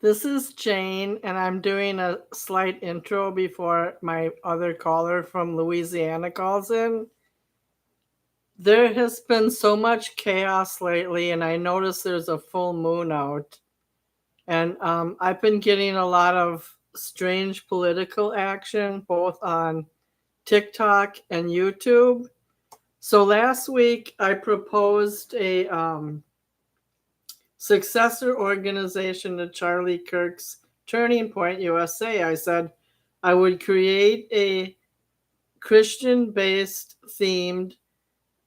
This is Jane, and I'm doing a slight intro before my other caller from Louisiana calls in. There has been so much chaos lately, and I noticed there's a full moon out. And I've been getting a lot of strange political action, both on TikTok and YouTube. So last week, I proposed a successor organization to Charlie Kirk's Turning Point USA. I said I would create a Christian based themed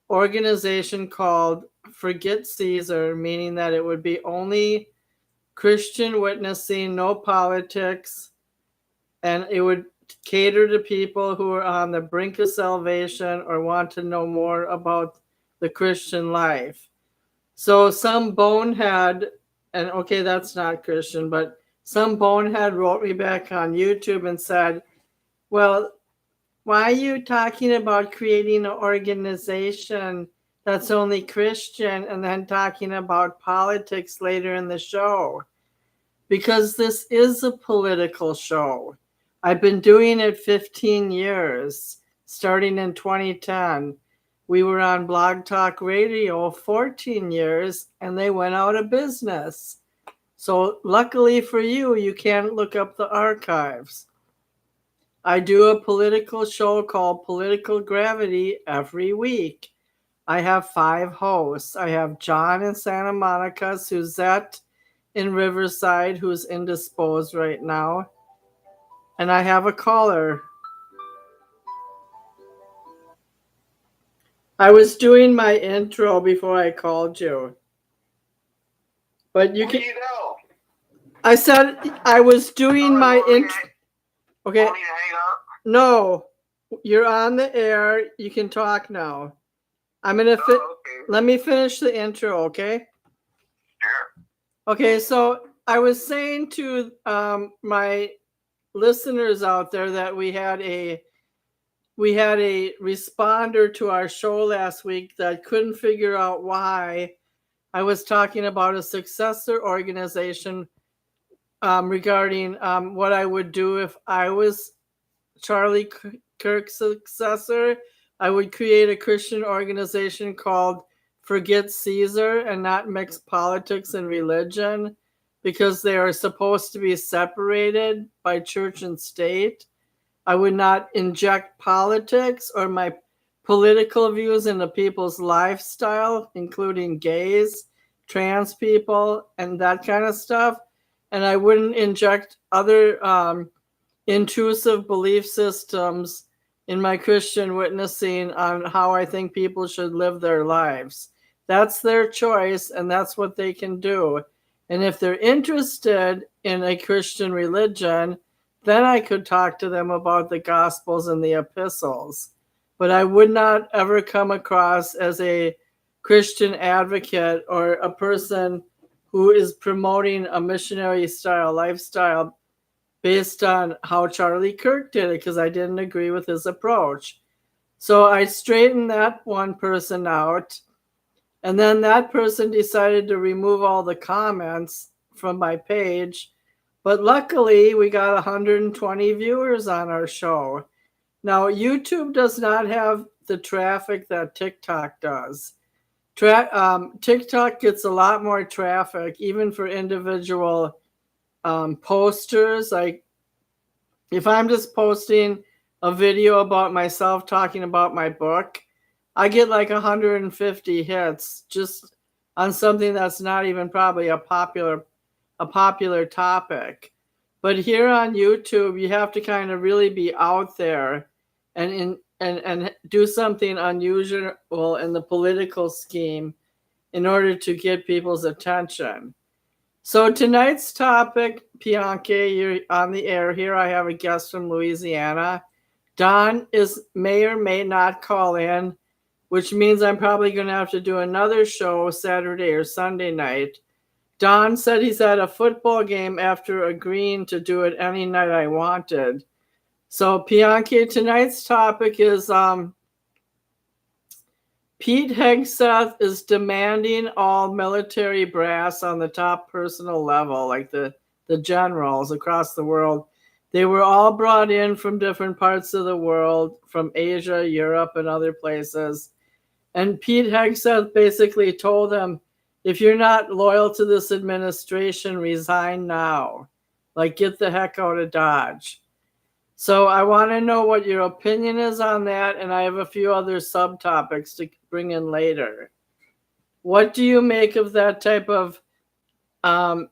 organization called Forget Caesar, meaning that it would be only Christian witnessing, no politics, and it would cater to people who are on the brink of salvation or want to know more about the Christian life. So some bonehead, and okay, that's not Christian, but some bonehead wrote me back on YouTube and said, well, why are you talking about creating an organization that's only Christian and then talking about politics later in the show? Because this is a political show. I've been doing it 15 years, starting in 2010. We were on Blog Talk Radio 14 years, and they went out of business. So luckily for you, you can't look up the archives. I do a political show called Political Gravity every week. I have 5 hosts. I have John in Santa Monica, Suzette in Riverside, who's indisposed right now, and I have a caller. I was doing my intro before I called you. But you can. I said I was doing my intro. Okay. No, you're on the air. You can talk now. I'm gonna let me finish the intro, okay? Sure. Okay, so I was saying to my listeners out there that we had a responder to our show last week that couldn't figure out why I was talking about a successor organization regarding what I would do if I was Charlie Kirk's successor. I would create a Christian organization called Forget Caesar and not mix politics and religion, because they are supposed to be separated by church and state. I would not inject politics or my political views into people's lifestyle, including gays, trans people, and that kind of stuff. And I wouldn't inject other intrusive belief systems in my Christian witnessing on how I think people should live their lives. That's their choice, and that's what they can do. And if they're interested in a Christian religion, then I could talk to them about the Gospels and the epistles. But I would not ever come across as a Christian advocate or a person who is promoting a missionary style lifestyle based on how Charlie Kirk did it, because I didn't agree with his approach. So I straightened that one person out, and then that person decided to remove all the comments from my page. But luckily, we got 120 viewers on our show. Now, YouTube does not have the traffic that TikTok does. TikTok gets a lot more traffic, even for individual posters. Like if I'm just posting a video about myself talking about my book, I get like 150 hits just on something that's not even probably a popular topic. But here on YouTube, you have to kind of really be out there and do something unusual in the political scheme in order to get people's attention. So tonight's topic, Bianca, you're on the air here. I have a guest from Louisiana. Don may or may not call in, which means I'm probably going to have to do another show Saturday or Sunday night. Don said he's at a football game after agreeing to do it any night I wanted. So, Bianca, tonight's topic is Pete Hegseth is demanding all military brass on the top personal level, like the the generals across the world. They were all brought in from different parts of the world, from Asia, Europe, and other places. And Pete Hegseth basically told them, if you're not loyal to this administration, resign now. Like, get the heck out of Dodge. So I want to know what your opinion is on that, and I have a few other subtopics to bring in later. What do you make of that type of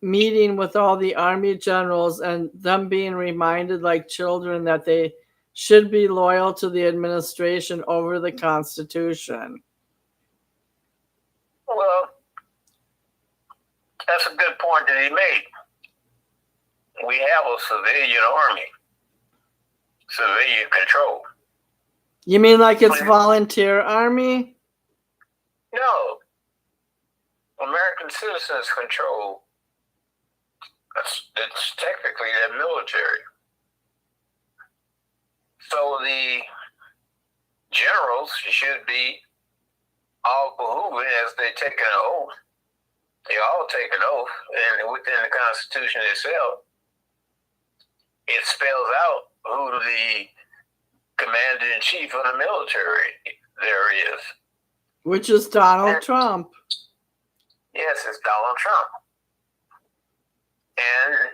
meeting with all the army generals and them being reminded like children that they should be loyal to the administration over the Constitution? Well, that's a good point that he made. We have a civilian army, civilian control. You mean like it's volunteer army? No. American citizens control. It's technically their military. So the generals should be all behooving as they take an oath. They all take an oath, and within the Constitution itself, it spells out who the commander-in-chief of the military there is. Which is Donald Trump. Yes, it's Donald Trump. And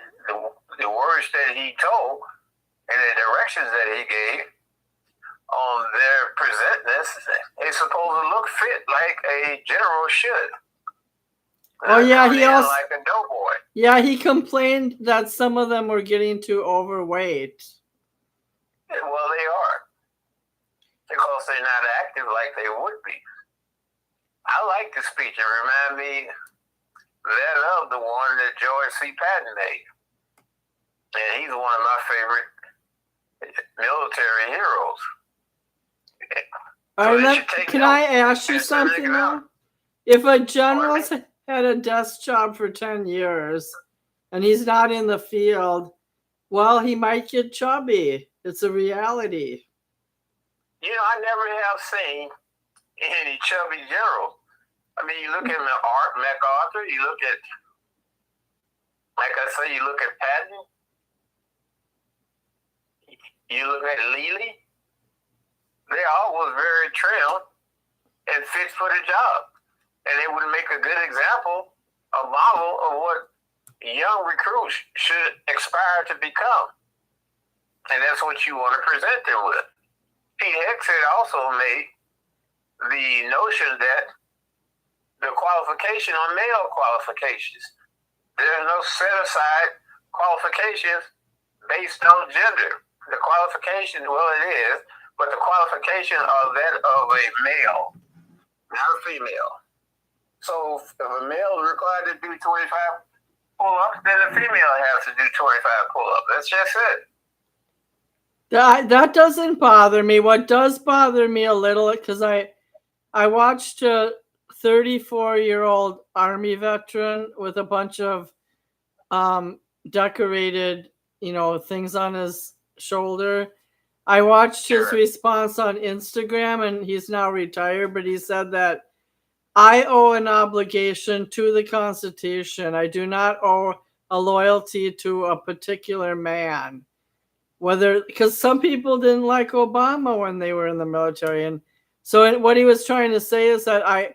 the words that he told and the directions that he gave on their presentness is supposed to look fit like a general should. Oh yeah, he also like a doughboy. Yeah, he complained that some of them were getting too overweight. Well, they are, because they're not active like they would be. I like the speech. It reminds me that of the one that George C. Patton made, and he's one of my favorite military heroes. Can I ask you something though? If a general's had a desk job for 10 years and he's not in the field, well, he might get chubby. It's a reality. You know, I never have seen any chubby generals. I mean, you look at MacArthur, you look at, like I say, you look at Patton, you look at Leely, they all was very trim and fit for the job. And they would make a good example, a model of what young recruits should aspire to become. And that's what you want to present them with. Pete Hegseth also made the notion that the qualification on male qualifications, there's no set-aside qualifications based on gender. The qualification, well, it is, but the qualifications are that of a male, not a female. So if a male is required to do 25 pull-ups, then the female has to do 25 pull-ups. That's just it. That doesn't bother me. What does bother me a little, because I watched a 34-year-old Army veteran with a bunch of decorated, things on his shoulder. I watched his response on Instagram, and he's now retired, but he said that I owe an obligation to the Constitution. I do not owe a loyalty to a particular man. Because some people didn't like Obama when they were in the military. And so what he was trying to say is that I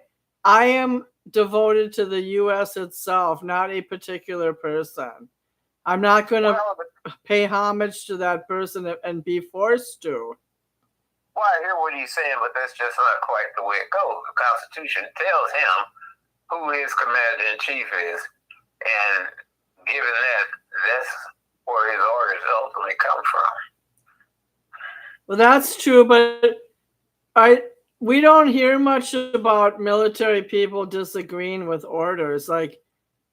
am devoted to the U.S. itself, not a particular person. I'm not going to pay homage to that person and be forced to. Well, I hear what he's saying, but that's just not quite the way it goes. The Constitution tells him who his commander-in-chief is, and given that, that's where his orders ultimately come from. Well, that's true, but we don't hear much about military people disagreeing with orders. Like,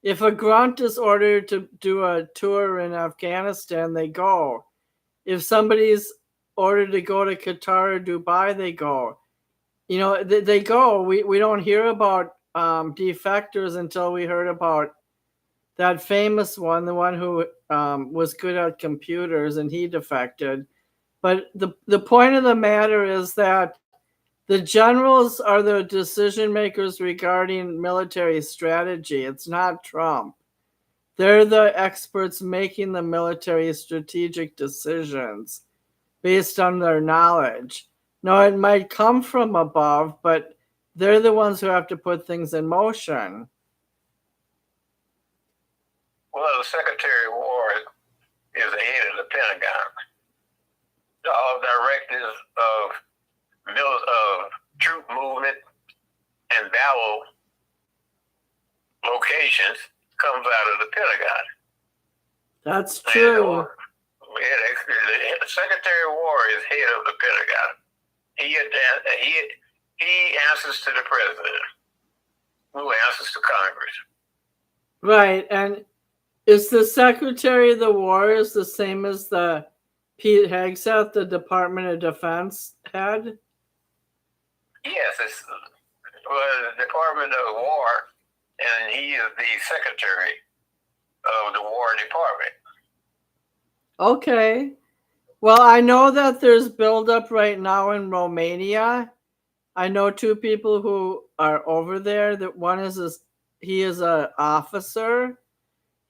if a grunt is ordered to do a tour in Afghanistan, they go. If somebody's ordered to go to Qatar or Dubai, they go. They go. We don't hear about defectors until we heard about that famous one, the one who was good at computers, and he defected. But the point of the matter is that the generals are the decision makers regarding military strategy. It's not Trump. They're the experts making the military strategic decisions based on their knowledge. Now, it might come from above, but they're the ones who have to put things in motion. Well, the Secretary of War is the head of the Pentagon. All directives of troop movement and battle locations comes out of the Pentagon. That's true. The Secretary of War is head of the Pentagon. He answers to the president, who answers to Congress. Right, and is the Secretary of the War is the same as the Pete Hegseth, the Department of Defense head? Yes, it's the Department of War, and he is the Secretary of the War Department. Okay. Well, I know that there's buildup right now in Romania. I know two people who are over there. That one is he is an officer.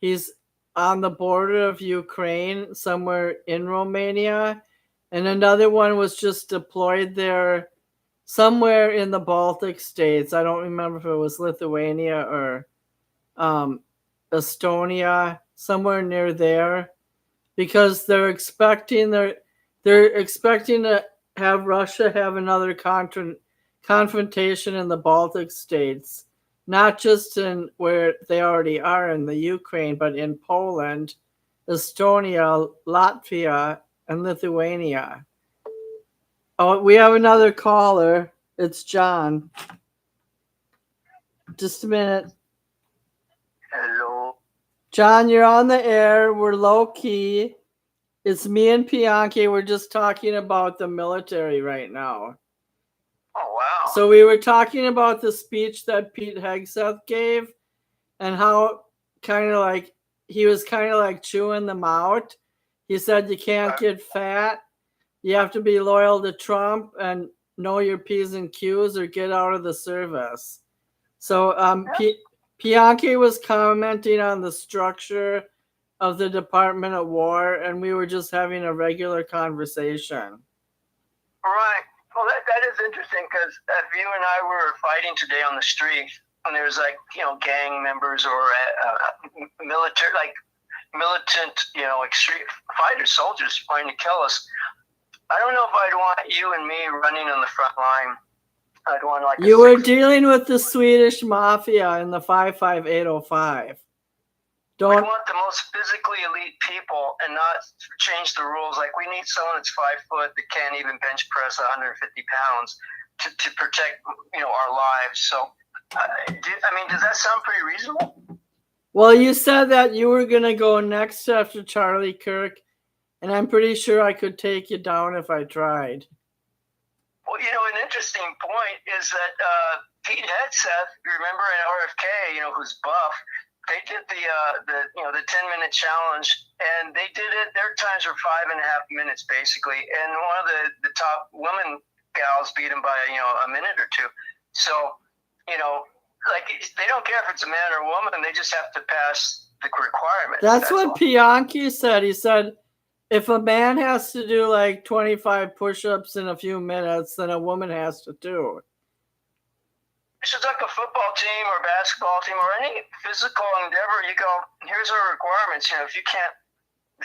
He's on the border of Ukraine, somewhere in Romania, and another one was just deployed there somewhere in the Baltic states. I don't remember if it was Lithuania or Estonia, somewhere near there, because they're expecting to have Russia have another confrontation in the Baltic states, not just in where they already are in the Ukraine, but in Poland, Estonia, Latvia, and Lithuania. Oh, we have another caller. It's John. Just a minute. Hello. John, you're on the air. We're low key. It's me and Bianchi. We're just talking about the military right now. Oh, wow. So we were talking about the speech that Pete Hegseth gave and how he was kind of like chewing them out. He said you can't get fat. You have to be loyal to Trump and know your P's and Q's or get out of the service. So Bianchi was commenting on the structure of the Department of War, and we were just having a regular conversation. Right. Well, that is interesting because if you and I were fighting today on the street, and there's gang members or militant, extreme fighters, soldiers trying to kill us, I don't know if I'd want you and me running on the front line. I'd want you were dealing with the Swedish mafia in the 55805. We want the most physically elite people and not change the rules. Like, we need someone that's 5 foot that can't even bench press 150 pounds to protect, our lives. So, does that sound pretty reasonable? Well, you said that you were going to go next after Charlie Kirk, and I'm pretty sure I could take you down if I tried. Well, an interesting point is that Pete Hegseth, remember in RFK, who's buff, they did the 10-minute challenge, and they did it. Their times were 5.5 minutes basically, and one of the top women gals beat him by a minute or two. So they don't care if it's a man or a woman; they just have to pass the requirement. That's what Bianchi said. He said if a man has to do 25 push-ups in a few minutes, then a woman has to do. It's just like a football team or basketball team or any physical endeavor. You go, here's our requirements. If you can't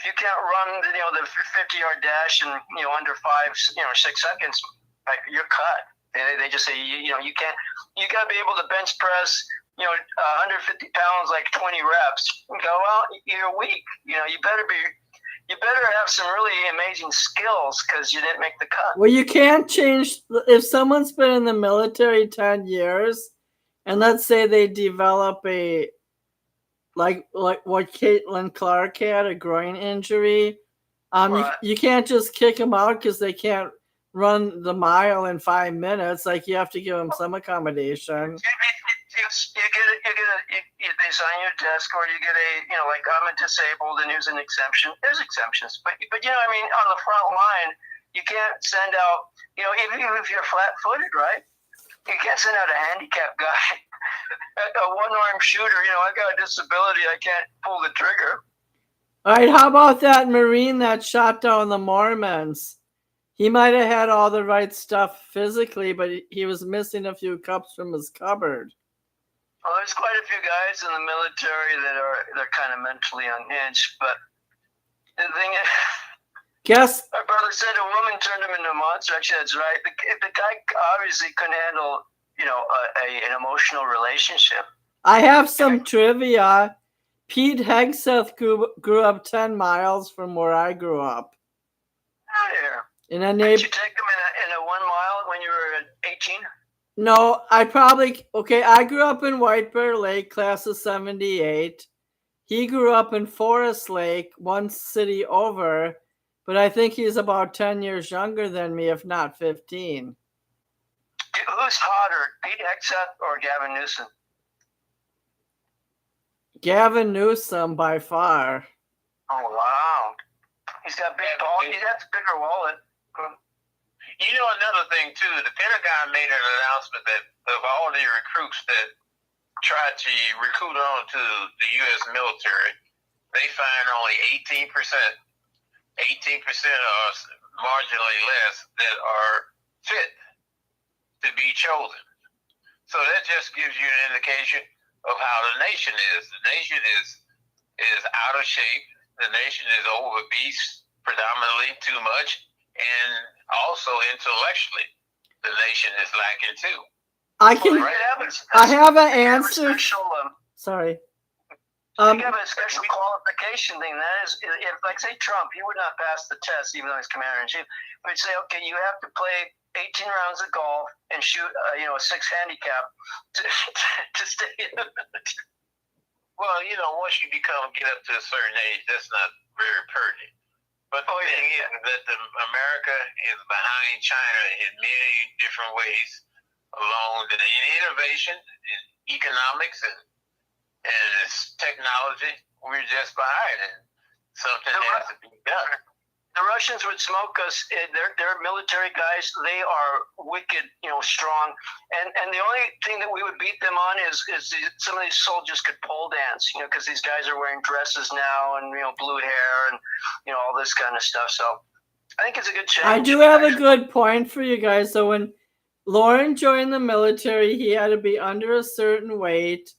run the 50-yard dash in under 5 or 6 seconds, you're cut. They just say you can't. You got to be able to bench press 150 pounds 20 reps. You go, well, you're weak. You better have some really amazing skills because you didn't make the cut. Well, you can't change if someone's been in the military 10 years, and let's say they develop a like what Caitlin Clark had, a groin injury. Right. You can't just kick them out because they can't run the mile in 5 minutes. You have to give them some accommodation. They sign your desk, or you get I'm a disabled and here's an exemption. There's exemptions, but on the front line, you can't send out, even if you're flat-footed, right? You can't send out a handicapped guy, a one-armed shooter. I got a disability. I can't pull the trigger. All right, how about that Marine that shot down the Mormons? He might have had all the right stuff physically, but he was missing a few cups from his cupboard. Well, there's quite a few guys in the military they're kind of mentally unhinged. But the thing is, Guess my brother said a woman turned him into a monster. Actually, that's right. The guy obviously couldn't handle, an emotional relationship. I have some trivia. Pete Hegseth grew up 10 miles from where I grew up. Oh, yeah. In a Did neighbor. you take him in a 1 mile when you were 18? No, I grew up in White Bear Lake, class of 78. He grew up in Forest Lake, one city over, but I think he's about 10 years younger than me, if not 15. Who's hotter, Pete Hegseth or Gavin Newsom? Gavin Newsom by far. Oh, wow. He's got big ball. He has a bigger wallet. Another thing, too, the Pentagon made an announcement that of all the recruits that tried to recruit on to the U.S. military, they find only 18% or marginally less that are fit to be chosen. So that just gives you an indication of how the nation is. The nation is out of shape. The nation is obese, predominantly too much, and also intellectually, the nation is lacking too. I have an answer. Sorry. You have a special qualification thing. That is, if, like, say, Trump, he would not pass the test, even though he's commander-in-chief. But say, okay, you have to play 18 rounds of golf and shoot, a 6 handicap to stay in the military. Well, once you get up to a certain age, that's not very pertinent. But the thing is that America is behind China in many different ways, along in innovation, in economics, and technology. We're just behind, and something has to be done. The Russians would smoke us. They're military guys. They are wicked, strong. And the only thing that we would beat them on is some of these soldiers could pole dance, because these guys are wearing dresses now and, blue hair and, all this kind of stuff. So I think it's a good change. I do have a good point for you guys. So when Lauren joined the military, he had to be under a certain weight.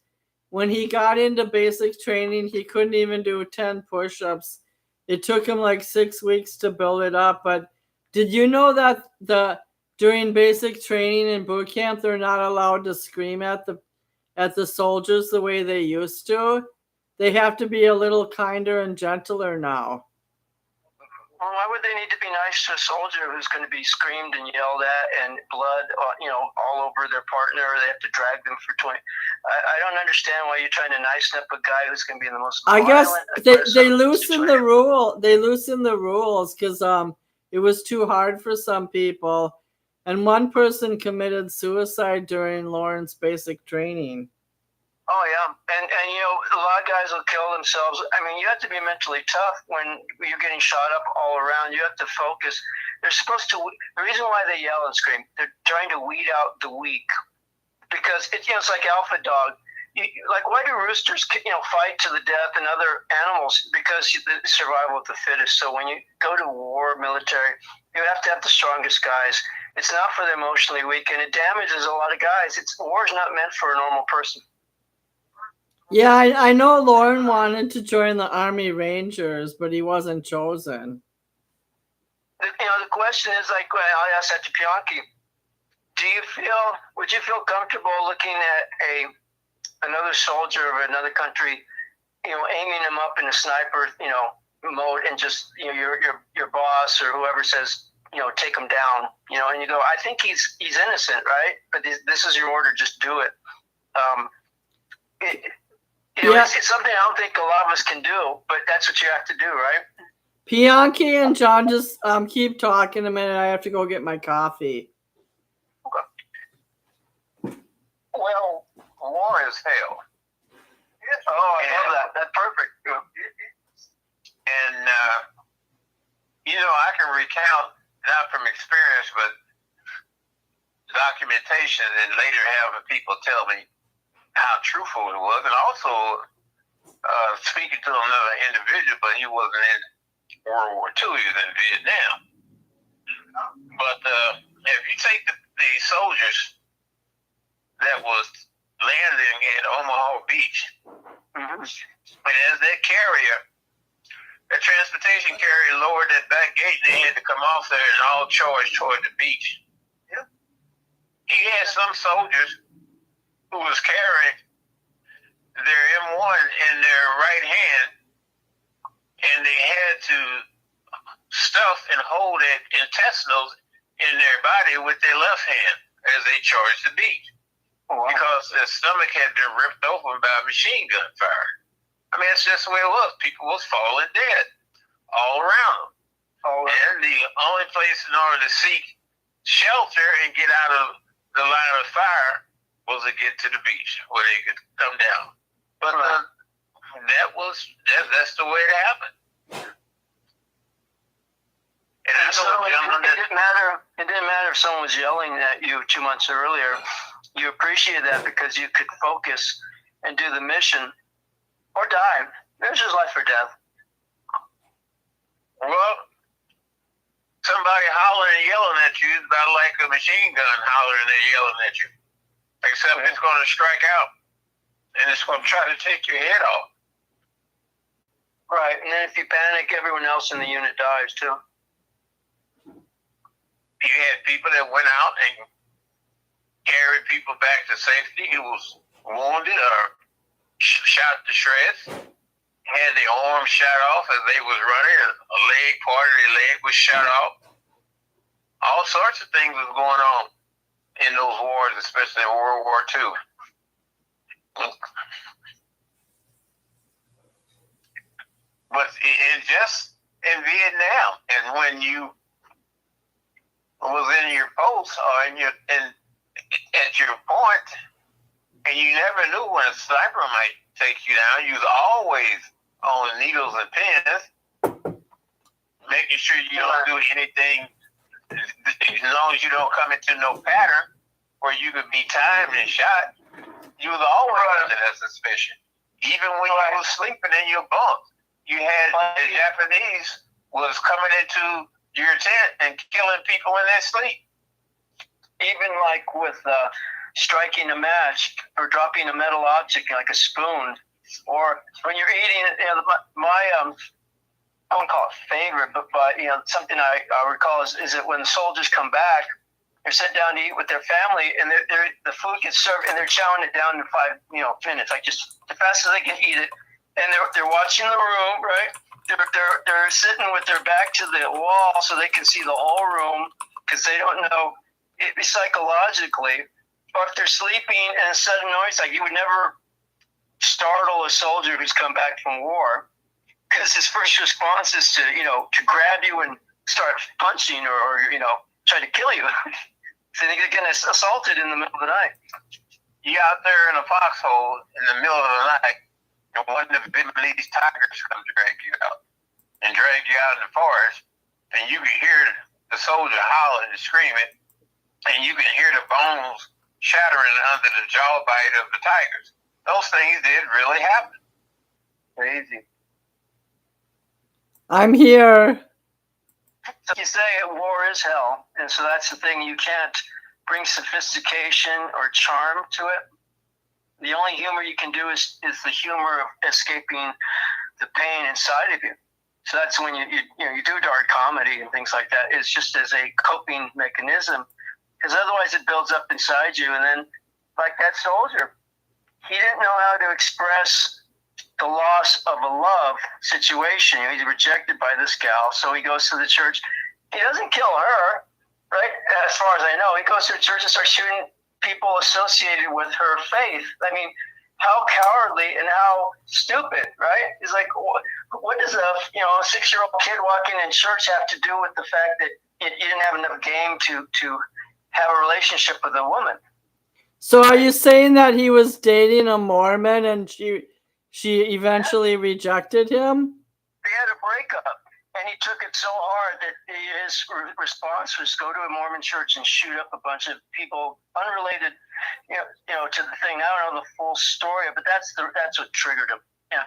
When he got into basic training, he couldn't even do 10 push-ups. It took him like 6 weeks to build it up. But did you know that during basic training and boot camp, they're not allowed to scream at the soldiers the way they used to? They have to be a little kinder and gentler now. Well, why would they need to be nice to a soldier who's going to be screamed and yelled at and blood, all over their partner? They have to drag them for 20. I don't understand why you're trying to nice up a guy who's going to be in the most. I guess they loosen the rule. They loosen the rules because it was too hard for some people, and one person committed suicide during Lauren's basic training. Oh, yeah. And a lot of guys will kill themselves. I mean, you have to be mentally tough when you're getting shot up all around. You have to focus. They're supposed to, the reason why they yell and scream, they're trying to weed out the weak. Because it's like alpha dog. Why do roosters, fight to the death and other animals? Because the survival of the fittest. So when you go to war, military, you have to have the strongest guys. It's not for the emotionally weak, and it damages a lot of guys. War is not meant for a normal person. Yeah, I know Lauren wanted to join the Army Rangers, but he wasn't chosen. The question is, I asked that to Pianki. Would you feel comfortable looking at another soldier of another country, aiming him up in a sniper, mode, and just, your boss or whoever says, take him down, and you go, I think he's innocent, right? But this is your order, just do it. It's something I don't think a lot of us can do, but that's what you have to do, right? Pianki and John just keep talking a minute. I have to go get my coffee. Okay. Well, war is hell. Oh, I love that. That's perfect. And, I can recount, not from experience, but documentation, and later having people tell me how truthful it was, and also speaking to another individual, but he wasn't in World War II, he was in Vietnam. But if you take the soldiers that was landing at Omaha Beach, and as that carrier, the transportation carrier lowered that back gate, and they had to come off there and all charge toward the beach. Yeah. He had some soldiers who was carrying their M1 in their right hand, and they had to stuff and hold that intestinals in their body with their left hand as they charged the beach. Oh, wow. Because their stomach had been ripped open by machine gun fire. I mean, that's just the way it was. People was falling dead all around them. Oh, and the only place in order to seek shelter and get out of the line of fire was to get to the beach where they could come down. But that's the way it happened. And I know it didn't matter if someone was yelling at you 2 months earlier. You appreciated that because you could focus and do the mission or die. It was just life or death. Well, somebody hollering and yelling at you is about like a machine gun hollering and yelling at you. Except it's going to strike out, and it's going to try to take your head off. Right, and then if you panic, everyone else in the unit dies too. You had people that went out and carried people back to safety who was wounded or shot to shreds, had their arm shot off as they was running, and a leg, part of their leg was shot off. All sorts of things was going on in those wars, especially in World War II. But just in Vietnam, and when you was in your post or at your point, and you never knew when a sniper might take you down, you was always on needles and pins, making sure you don't do anything as long as you don't come into no pattern where you could be timed and shot. You was always under that suspicion. Even when you was sleeping in your bunk, you had the Japanese was coming into your tent and killing people in their sleep. Even like with striking a match or dropping a metal object like a spoon, or when you're eating, my I won't call it favorite, but something I recall is that when the soldiers come back, they're sat down to eat with their family, and the food gets served, and they're chowing it down in 5 minutes, like just as fast as they can eat it, and they're watching the room, right? They're sitting with their back to the wall so they can see the whole room because they don't know it psychologically. Or if they're sleeping and a sudden noise, like you would never startle a soldier who's come back from war, because his first response is to grab you and start punching or try to kill you. So they get assaulted in the middle of the night. You out there in a foxhole in the middle of the night, and one of the Vietnamese tigers come drag you out in the forest, and you can hear the soldier hollering and screaming, and you can hear the bones shattering under the jaw bite of the tigers. Those things did really happen. Crazy. I'm here. So you say war is hell, and so that's the thing. You can't bring sophistication or charm to it. The only humor you can do is the humor of escaping the pain inside of you. So that's when you do dark comedy and things like that. It's just as a coping mechanism, because otherwise it builds up inside you. And then, like that soldier, he didn't know how to express the loss of a love situation. He's rejected by this gal, so he goes to the church. He doesn't kill her, right? As far as I know, he goes to the church and starts shooting people associated with her faith. I mean, how cowardly and how stupid, right? It's like, what does a 6-year-old kid walking in church have to do with the fact that you didn't have enough game to have a relationship with a woman? So are you saying that he was dating a Mormon and she eventually rejected him? They had a breakup. And he took it so hard that his response was go to a Mormon church and shoot up a bunch of people unrelated, to the thing. I don't know the full story, but that's what triggered him. Yeah.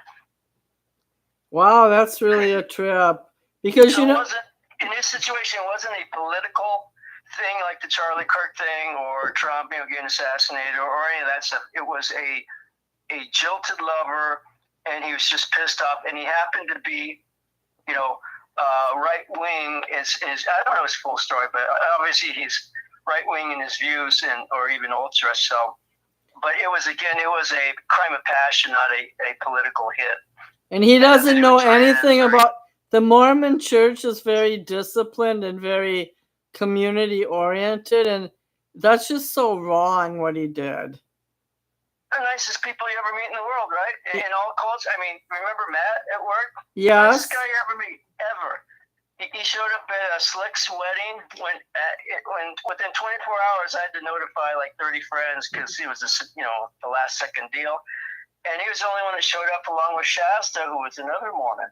Wow, that's really a trip. Because So in this situation, it wasn't a political thing like the Charlie Kirk thing or Trump, getting assassinated or any of that stuff. It was a jilted lover, and he was just pissed off, and he happened to be, right wing. Is I don't know his full story, but obviously he's right wing in his views or even ultra. So, but it was a crime of passion, not a political hit. And he doesn't know anything about the Mormon church is very disciplined and very community oriented, and that's just so wrong what he did. The nicest people you ever meet in the world, right? In all cultures. I mean, remember Matt at work? Yes. Nicest guy you ever meet, ever. He showed up at a Slick's wedding when within 24 hours I had to notify like 30 friends because it was the last second deal, and he was the only one that showed up along with Shasta, who was another Mormon.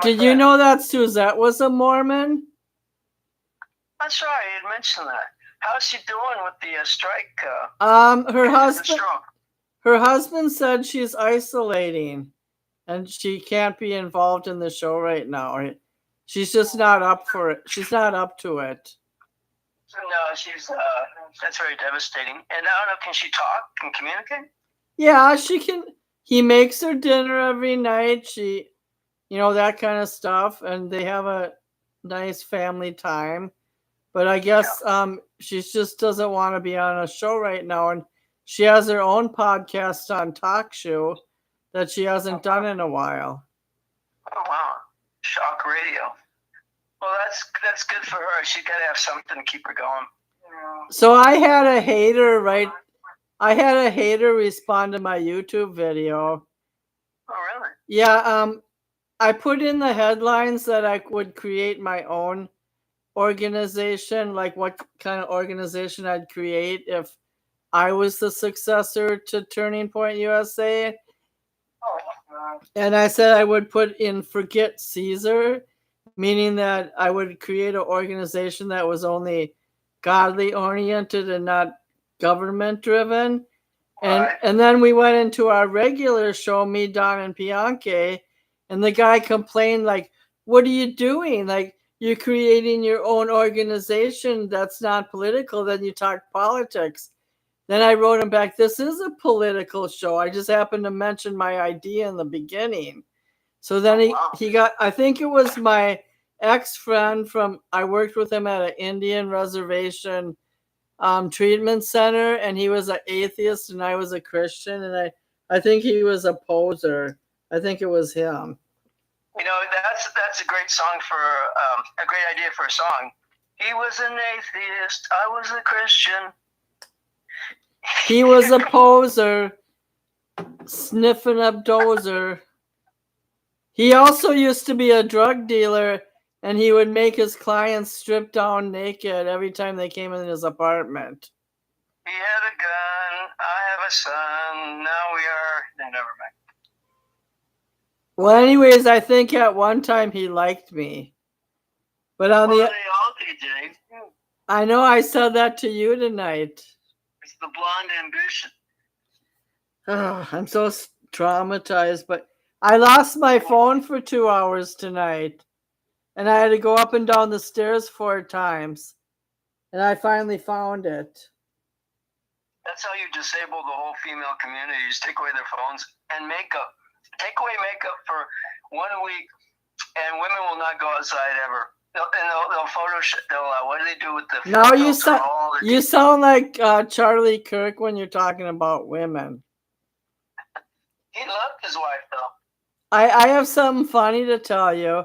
Did you know that Suzette was a Mormon? That's right. You had mentioned that. How's she doing with the strike? Her husband said she's isolating, and she can't be involved in the show right now. She's just not up for it. She's not up to it. No, she's. That's very devastating. And I don't know. Can she talk? Can communicate? Yeah, she can. He makes her dinner every night. She, that kind of stuff, and they have a nice family time. But I guess she just doesn't want to be on a show right now, and she has her own podcast on talkl that she hasn't done in a while. Oh wow, shock radio. Well, that's good for her. She got to have something to keep her going. So I had a hater respond to my YouTube video. Oh really? Yeah. I put in the headlines that I would create my own organization, like what kind of organization I'd create if I was the successor to Turning Point USA. And I said I would put in forget Caesar, meaning that I would create an organization that was only godly oriented and not government driven. And then we went into our regular show, me, Don, and Bianchi, and the guy complained like, what are you doing? Like, you're creating your own organization that's not political, then you talk politics. Then I wrote him back, this is a political show. I just happened to mention my idea in the beginning. So then he got, I think it was my ex-friend I worked with him at an Indian reservation treatment center, and he was an atheist and I was a Christian, and I think he was a poser. I think it was him. That's a great song for a great idea for a song. He was an atheist. I was a Christian. He was a poser, sniffing up dozer. He also used to be a drug dealer, and he would make his clients strip down naked every time they came in his apartment. He had a gun. I have a son. Now we are. Never mind. Well, anyways, I think at one time he liked me. But on they all did, Jay. I know I said that to you tonight. It's the blonde ambition. Oh, I'm so traumatized, but I lost my phone for 2 hours tonight, and I had to go up and down the stairs 4 times, and I finally found it. That's how you disable the whole female community. You just take away their phones and makeup. Take away makeup for 1 week, and women will not go outside ever. They'll Photoshop. What do they do with the? Now you sound like Charlie Kirk when you're talking about women. He loved his wife, though. I have something funny to tell you.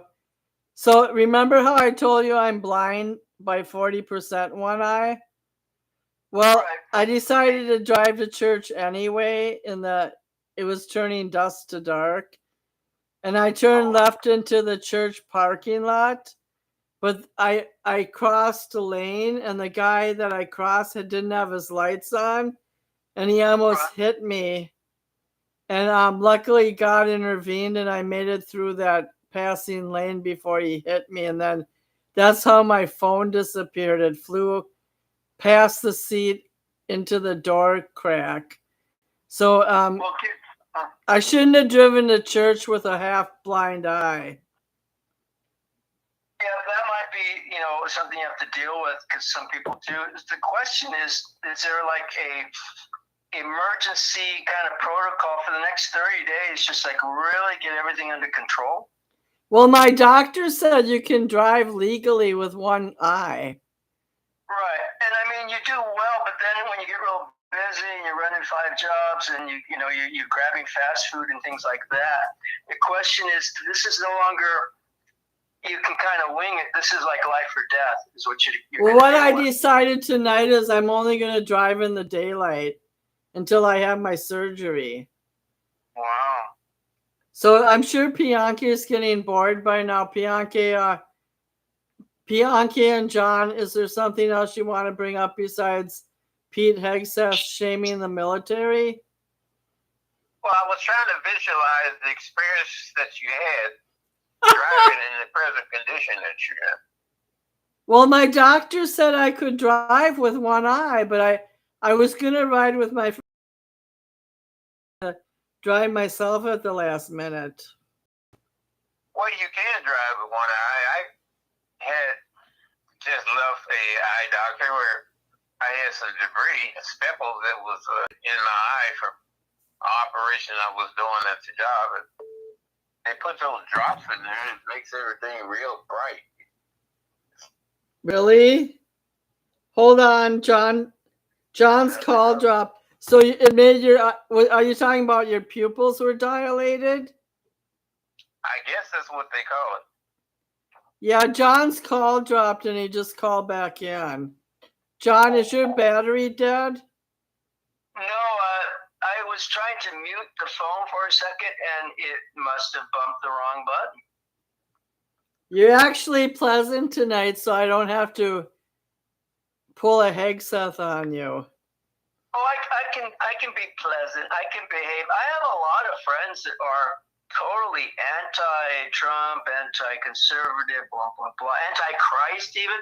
So remember how I told you I'm blind by 40% one eye? Well, I decided to drive to church anyway. It was turning dusk to dark, and I turned left into the church parking lot. But I crossed a lane, and the guy that I crossed didn't have his lights on, and he almost hit me. And luckily God intervened, and I made it through that passing lane before he hit me, and then that's how my phone disappeared. It flew past the seat into the door crack. So I shouldn't have driven to church with a half blind eye. Yeah, that might be, something you have to deal with because some people do. The question is there like a emergency kind of protocol for the next 30 days, just like really get everything under control? Well, my doctor said you can drive legally with one eye. Right. And I mean, you do well, but then when you get real busy and you're running 5 jobs and you're grabbing fast food and things like that, the question is, this is no longer, you can kind of wing it. This is like life or death is what you're Well, what I decided tonight is I'm only going to drive in the daylight until I have my surgery. Wow. So I'm sure Bianca is getting bored by now. Bianca and John, is there something else you want to bring up besides Pete Hegseth shaming the military? Well, I was trying to visualize the experience that you had driving in the present condition that you're in. Well, my doctor said I could drive with one eye, but I was going to ride with my friend to drive myself at the last minute. Well, you can drive with one eye. I had just left a eye doctor where I had some debris, speckles that was in my eye from an operation I was doing at the job. And they put those drops in there and it makes everything real bright. Really? Hold on, John. John's call dropped. So it made your. Are you talking about your pupils were dilated? I guess that's what they call it. Yeah, John's call dropped and he just called back in. John, is your battery dead? No, I was trying to mute the phone for a second and it must have bumped the wrong button. You're actually pleasant tonight, so I don't have to pull a Hegseth on you. Oh, I can be pleasant. I can behave. I have a lot of friends that are totally anti-Trump, anti-conservative, blah, blah, blah, anti-Christ even.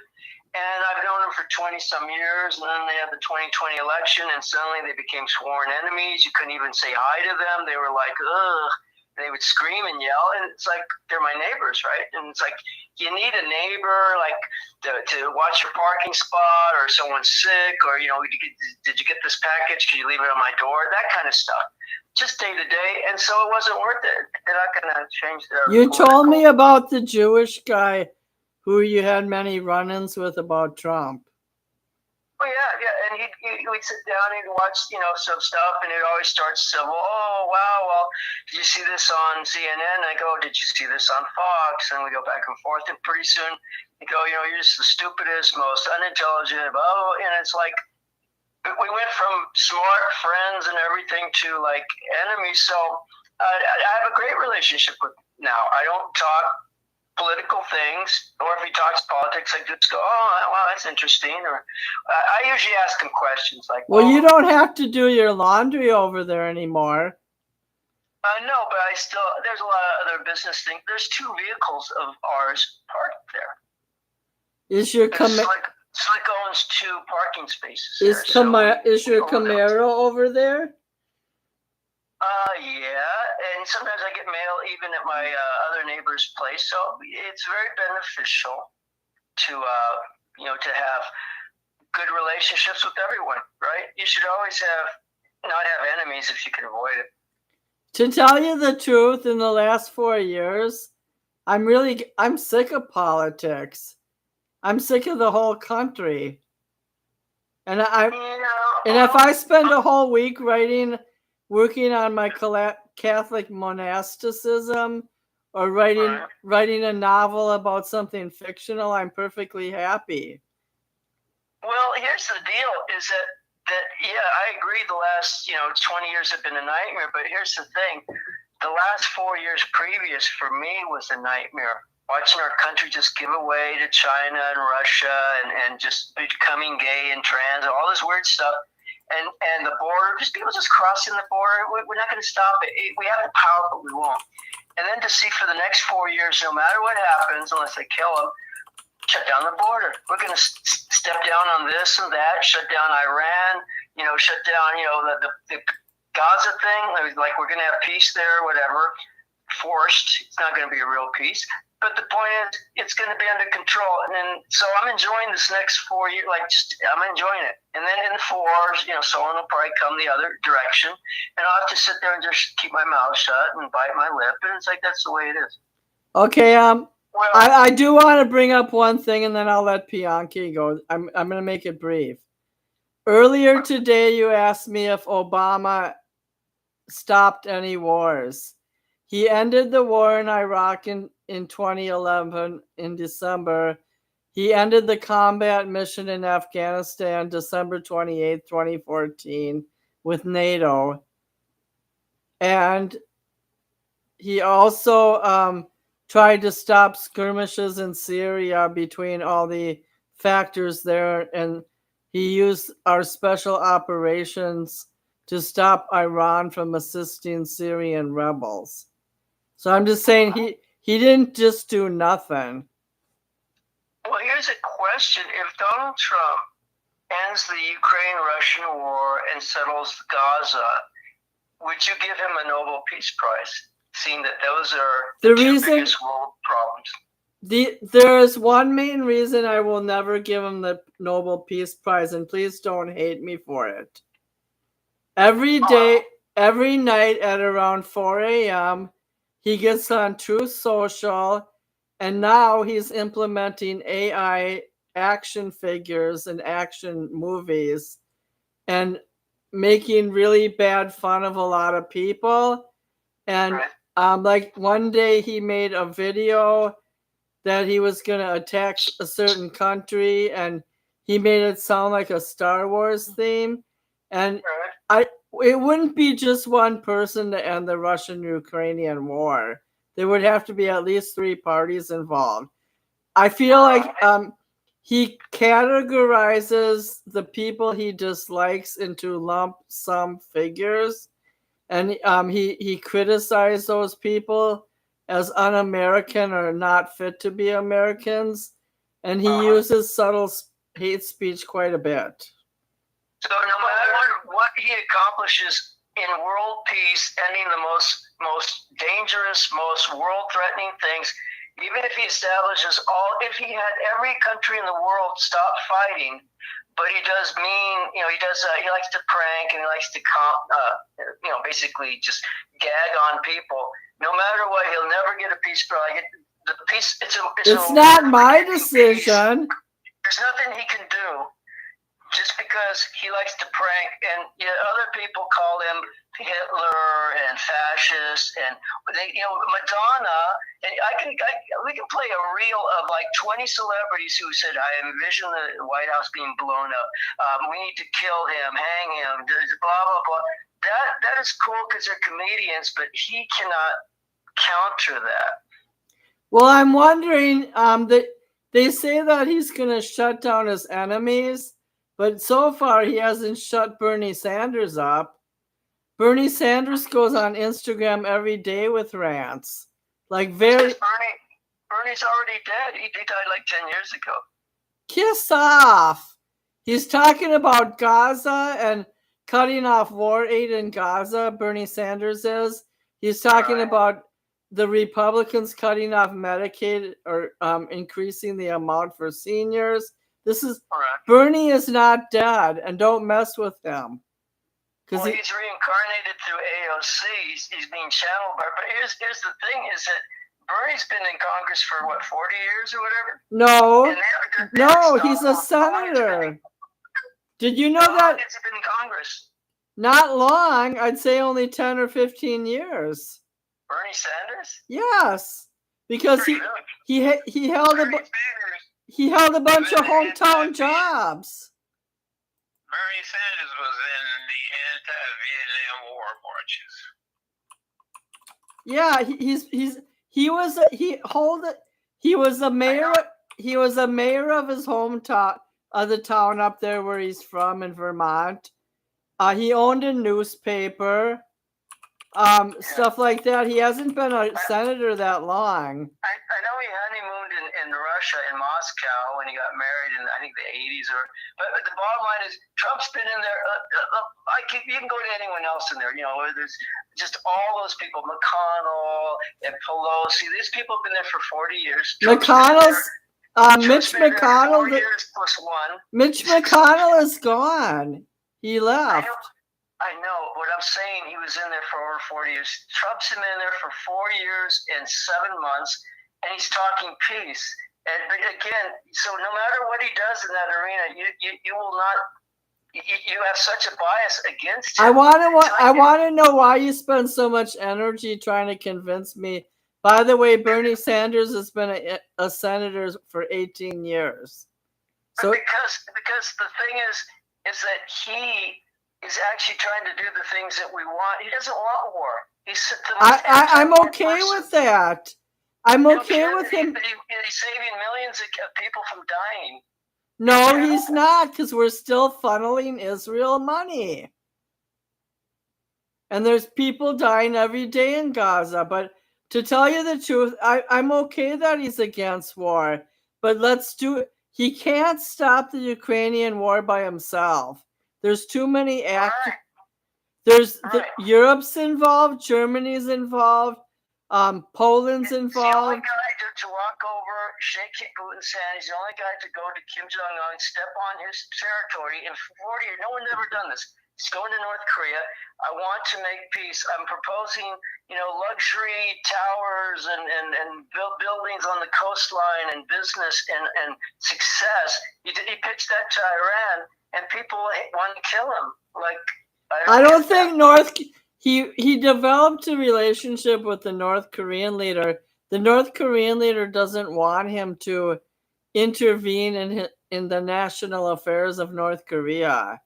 And I've known them for 20-some years, and then they had the 2020 election, and suddenly they became sworn enemies. You couldn't even say hi to them. They were like, ugh. They would scream and yell, and it's like they're my neighbors, right? And it's like you need a neighbor, like to watch your parking spot, or someone's sick, or did you get this package? Can you leave it on my door? That kind of stuff, just day to day. And so it wasn't worth it. They're not going to change their. You told me about the Jewish guy who you had many run-ins with about Trump. Oh yeah, and we'd sit down and watch, some stuff, and it always starts civil. Oh wow, well, did you see this on CNN? I go, did you see this on Fox? And we go back and forth, and pretty soon they go, you're just the stupidest, most unintelligent. Oh, and it's like we went from smart friends and everything to like enemies. So I have a great relationship with now. I don't talk political things, or if he talks politics, I just go, oh, well, that's interesting. Or I usually ask him questions like, well, you don't have to do your laundry over there anymore. No, but there's a lot of other business things. There's 2 vehicles of ours parked there. Is your Slick owns 2 parking spaces. Is your Camaro over there? Yeah, and sometimes I get mail even at my other neighbor's place, so it's very beneficial to to have good relationships with everyone, right? You should always not have enemies if you can avoid it. To tell you the truth, in the last 4 years, I'm sick of politics. I'm sick of the whole country, and if I spend a whole week working on my Catholic monasticism, or writing a novel about something fictional, I'm perfectly happy. Well, here's the deal: is that yeah, I agree. The last 20 years have been a nightmare, but here's the thing: the last 4 years previous for me was a nightmare. Watching our country just give away to China and Russia, and just becoming gay and trans, and all this weird stuff. And the border, people just crossing the border. We're not going to stop it. We have the power, but we won't. and then to see for the next 4 years, no matter what happens, unless they kill them, shut down the border. We're going to step down on this and that, shut down Iran, shut down, the Gaza thing. Like we're going to have peace there, whatever. Forced. It's not going to be a real peace. But the point is, it's going to be under control. And then, so I'm enjoying this next 4 years. I'm enjoying it. And then in 4 hours, someone will probably come the other direction. And I'll have to sit there and just keep my mouth shut and bite my lip. And it's like, that's the way it is. Okay, Well, I do want to bring up one thing, and then I'll let Bianchi go. I'm going to make it brief. Earlier today, you asked me if Obama stopped any wars. He ended the war in Iraq in 2011 in December. He ended the combat mission in Afghanistan December 28, 2014 with NATO. And he also tried to stop skirmishes in Syria between all the factors there, and he used our special operations to stop Iran from assisting Syrian rebels. So I'm just saying he didn't just do nothing. Well, here's a question. If Donald Trump ends the Ukraine-Russian war and settles Gaza, would you give him a Nobel Peace Prize, seeing that those are the two biggest world problems? There is one main reason I will never give him the Nobel Peace Prize, and please don't hate me for it. Every day, every night at around 4 a.m., he gets on Truth Social, and now he's implementing AI action figures and action movies and making really bad fun of a lot of people. And like one day he made a video that he was going to attack a certain country, and he made it sound like a Star Wars theme. And it wouldn't be just one person to end the Russian-Ukrainian war. There would have to be at least 3 parties involved. I feel like he categorizes the people he dislikes into lump sum figures, and he criticized those people as un-American or not fit to be Americans, and he uses subtle hate speech quite a bit. So no matter what he accomplishes in world peace, ending the most dangerous, most world-threatening things, even if he establishes if he had every country in the world stop fighting, but he does he likes to prank and he likes to basically just gag on people. No matter what, he'll never get a peace prize. The peace. It's not my decision. There's nothing he can do. Just because he likes to prank, and yet other people call him Hitler and fascist, and Madonna. And we can play a reel of like 20 celebrities who said, "I envision the White House being blown up. We need to kill him, hang him, blah blah blah." That is cool because they're comedians, but he cannot counter that. Well, I'm wondering that they say that he's going to shut down his enemies. But so far, he hasn't shut Bernie Sanders up. Bernie Sanders goes on Instagram every day with rants. Bernie's already dead. He died like 10 years ago. Kiss off. He's talking about Gaza and cutting off war aid in Gaza, Bernie Sanders is. He's talking about the Republicans cutting off Medicaid or increasing the amount for seniors. Bernie is not dead, and don't mess with him. He's reincarnated through AOC. He's being channeled by. But here's the thing: is that Bernie's been in Congress for 40 years or whatever. No, he's a senator. Did you know that? How long has he been in Congress? Not long. I'd say only 10 or 15 years. Bernie Sanders? Yes, because he held a bunch of hometown jobs. Bernie Sanders was in the anti-Vietnam War marches. Yeah, he was a mayor. He was a mayor of his hometown, of the town up there where he's from in Vermont. He owned a newspaper. stuff like that. He hasn't been a senator that long. I know he honeymooned in Russia, in Moscow, when he got married in, I think, the 80s. But the bottom line is, Trump's been in there. You can go to anyone else in there. There's just all those people, McConnell and Pelosi. These people have been there for 40 years. McConnell's, Mitch McConnell. 4 years plus one. Mitch McConnell is gone. He left. I know. What I'm saying, he was in there for over 40 years. Trump's been in there for 4 years and 7 months, and he's talking peace. But again, so no matter what he does in that arena, you will not. You have such a bias against him. I want to know why you spend so much energy trying to convince me. By the way, Bernie Sanders has been a senator for 18 years. So because the thing is that he is actually trying to do the things that we want. He doesn't want war. I'm okay with that. I'm okay with him. He's saving millions of people from dying. No, he's not, because we're still funneling Israel money. And there's people dying every day in Gaza. But to tell you the truth, I'm okay that he's against war. But he can't stop the Ukrainian war by himself. There's too many actors. Europe's involved, Germany's involved, Poland's involved. He's the only guy to walk over, shake Putin's hand. He's the only guy to go to Kim Jong-un, step on his territory in 40 years. No one's ever done this. He's going to North Korea. I want to make peace. I'm proposing, luxury towers and buildings on the coastline and business and success. He pitched that to Iran. And people want to kill him. I don't think he developed a relationship with the North Korean leader. The North Korean leader doesn't want him to intervene in the national affairs of North Korea.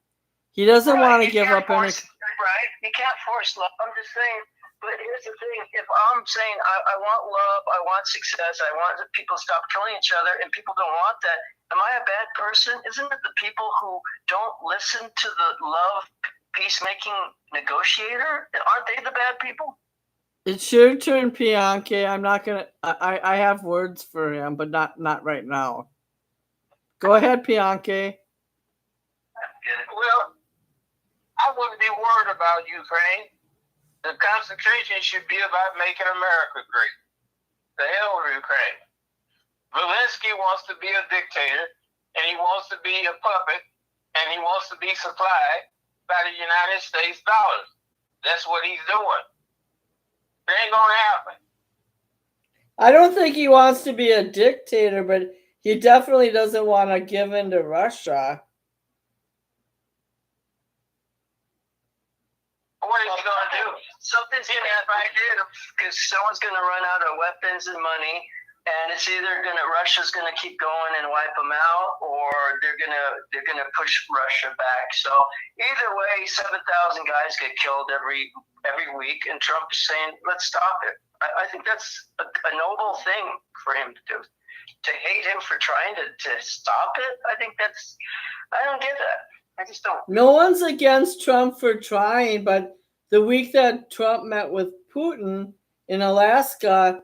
He doesn't want to give up any. Right? You can't force love. I'm just saying. But here's the thing: if I'm saying I want love, I want success, I want people to stop killing each other, and people don't want that. Am I a bad person? Isn't it the people who don't listen to the love peacemaking negotiator? Aren't they the bad people? It's your turn, Bianchi. I'm not gonna. I have words for him, but not right now. Go ahead, Bianchi. Well, I wouldn't be worried about Ukraine. The concentration should be about making America great. The hell with Ukraine. Zelensky wants to be a dictator, and he wants to be a puppet, and he wants to be supplied by the United States dollars. That's what he's doing. It ain't gonna happen. I don't think he wants to be a dictator, but he definitely doesn't want to give in to Russia. What is he gonna do? Something's gonna happen because someone's gonna run out of weapons and money. And it's either Russia's gonna keep going and wipe them out, or they're gonna push Russia back. So either way, 7,000 guys get killed every week, and Trump is saying, "Let's stop it." I think that's a noble thing for him to do. To hate him for trying to stop it, I don't get that. I just don't. No one's against Trump for trying, but the week that Trump met with Putin in Alaska,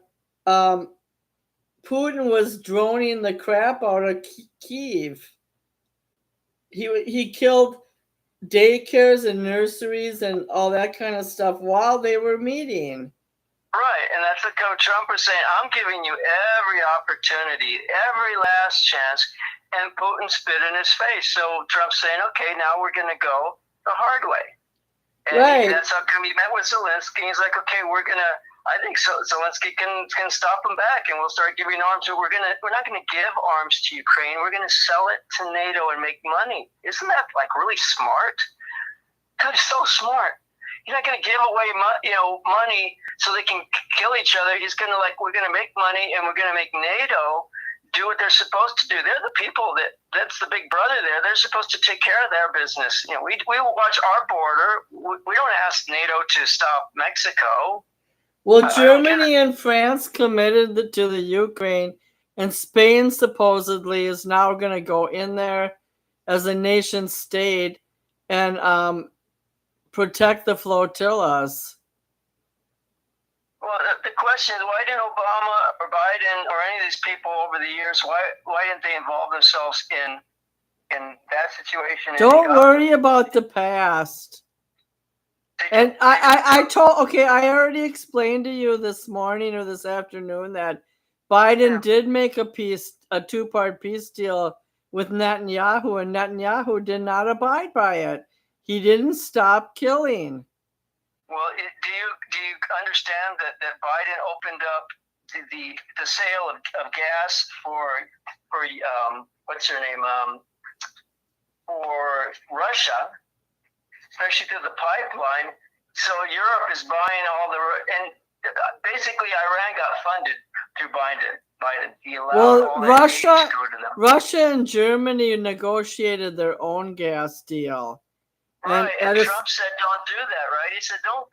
Putin was droning the crap out of Kyiv. He killed daycares and nurseries and all that kind of stuff while they were meeting. Right, and that's what Trump was saying. I'm giving you every opportunity, every last chance, and Putin spit in his face. So Trump's saying, okay, now we're going to go the hard way. And right. That's how come he met with Zelensky. He's like, okay, I think Zelensky can stop him back, and we'll start giving arms. So we're not going to give arms to Ukraine. We're going to sell it to NATO and make money. Isn't that really smart? God, it's so smart. He's not going to give away money so they can kill each other. He's going to we're going to make money, and we're going to make NATO do what they're supposed to do. They're the people that's the big brother there. They're supposed to take care of their business. We watch our border. We don't ask NATO to stop Mexico. Well, Germany and France committed to the Ukraine, and Spain supposedly is now going to go in there as a nation state and protect the flotillas. Well, the question is, why didn't Obama or Biden or any of these people over the years, why didn't they involve themselves in that situation? Don't worry about the past. And I already explained to you this morning or this afternoon that Biden did make a two-part peace deal with Netanyahu, and Netanyahu did not abide by it. He didn't stop killing. Well, do you understand that Biden opened up the sale of gas for what's her name for Russia, especially through the pipeline. So Europe is buying all and basically Iran got funded through Biden. He allowed all that Russia and Germany negotiated their own gas deal. Right, and Trump said, "Don't do that." Right? He said, "Don't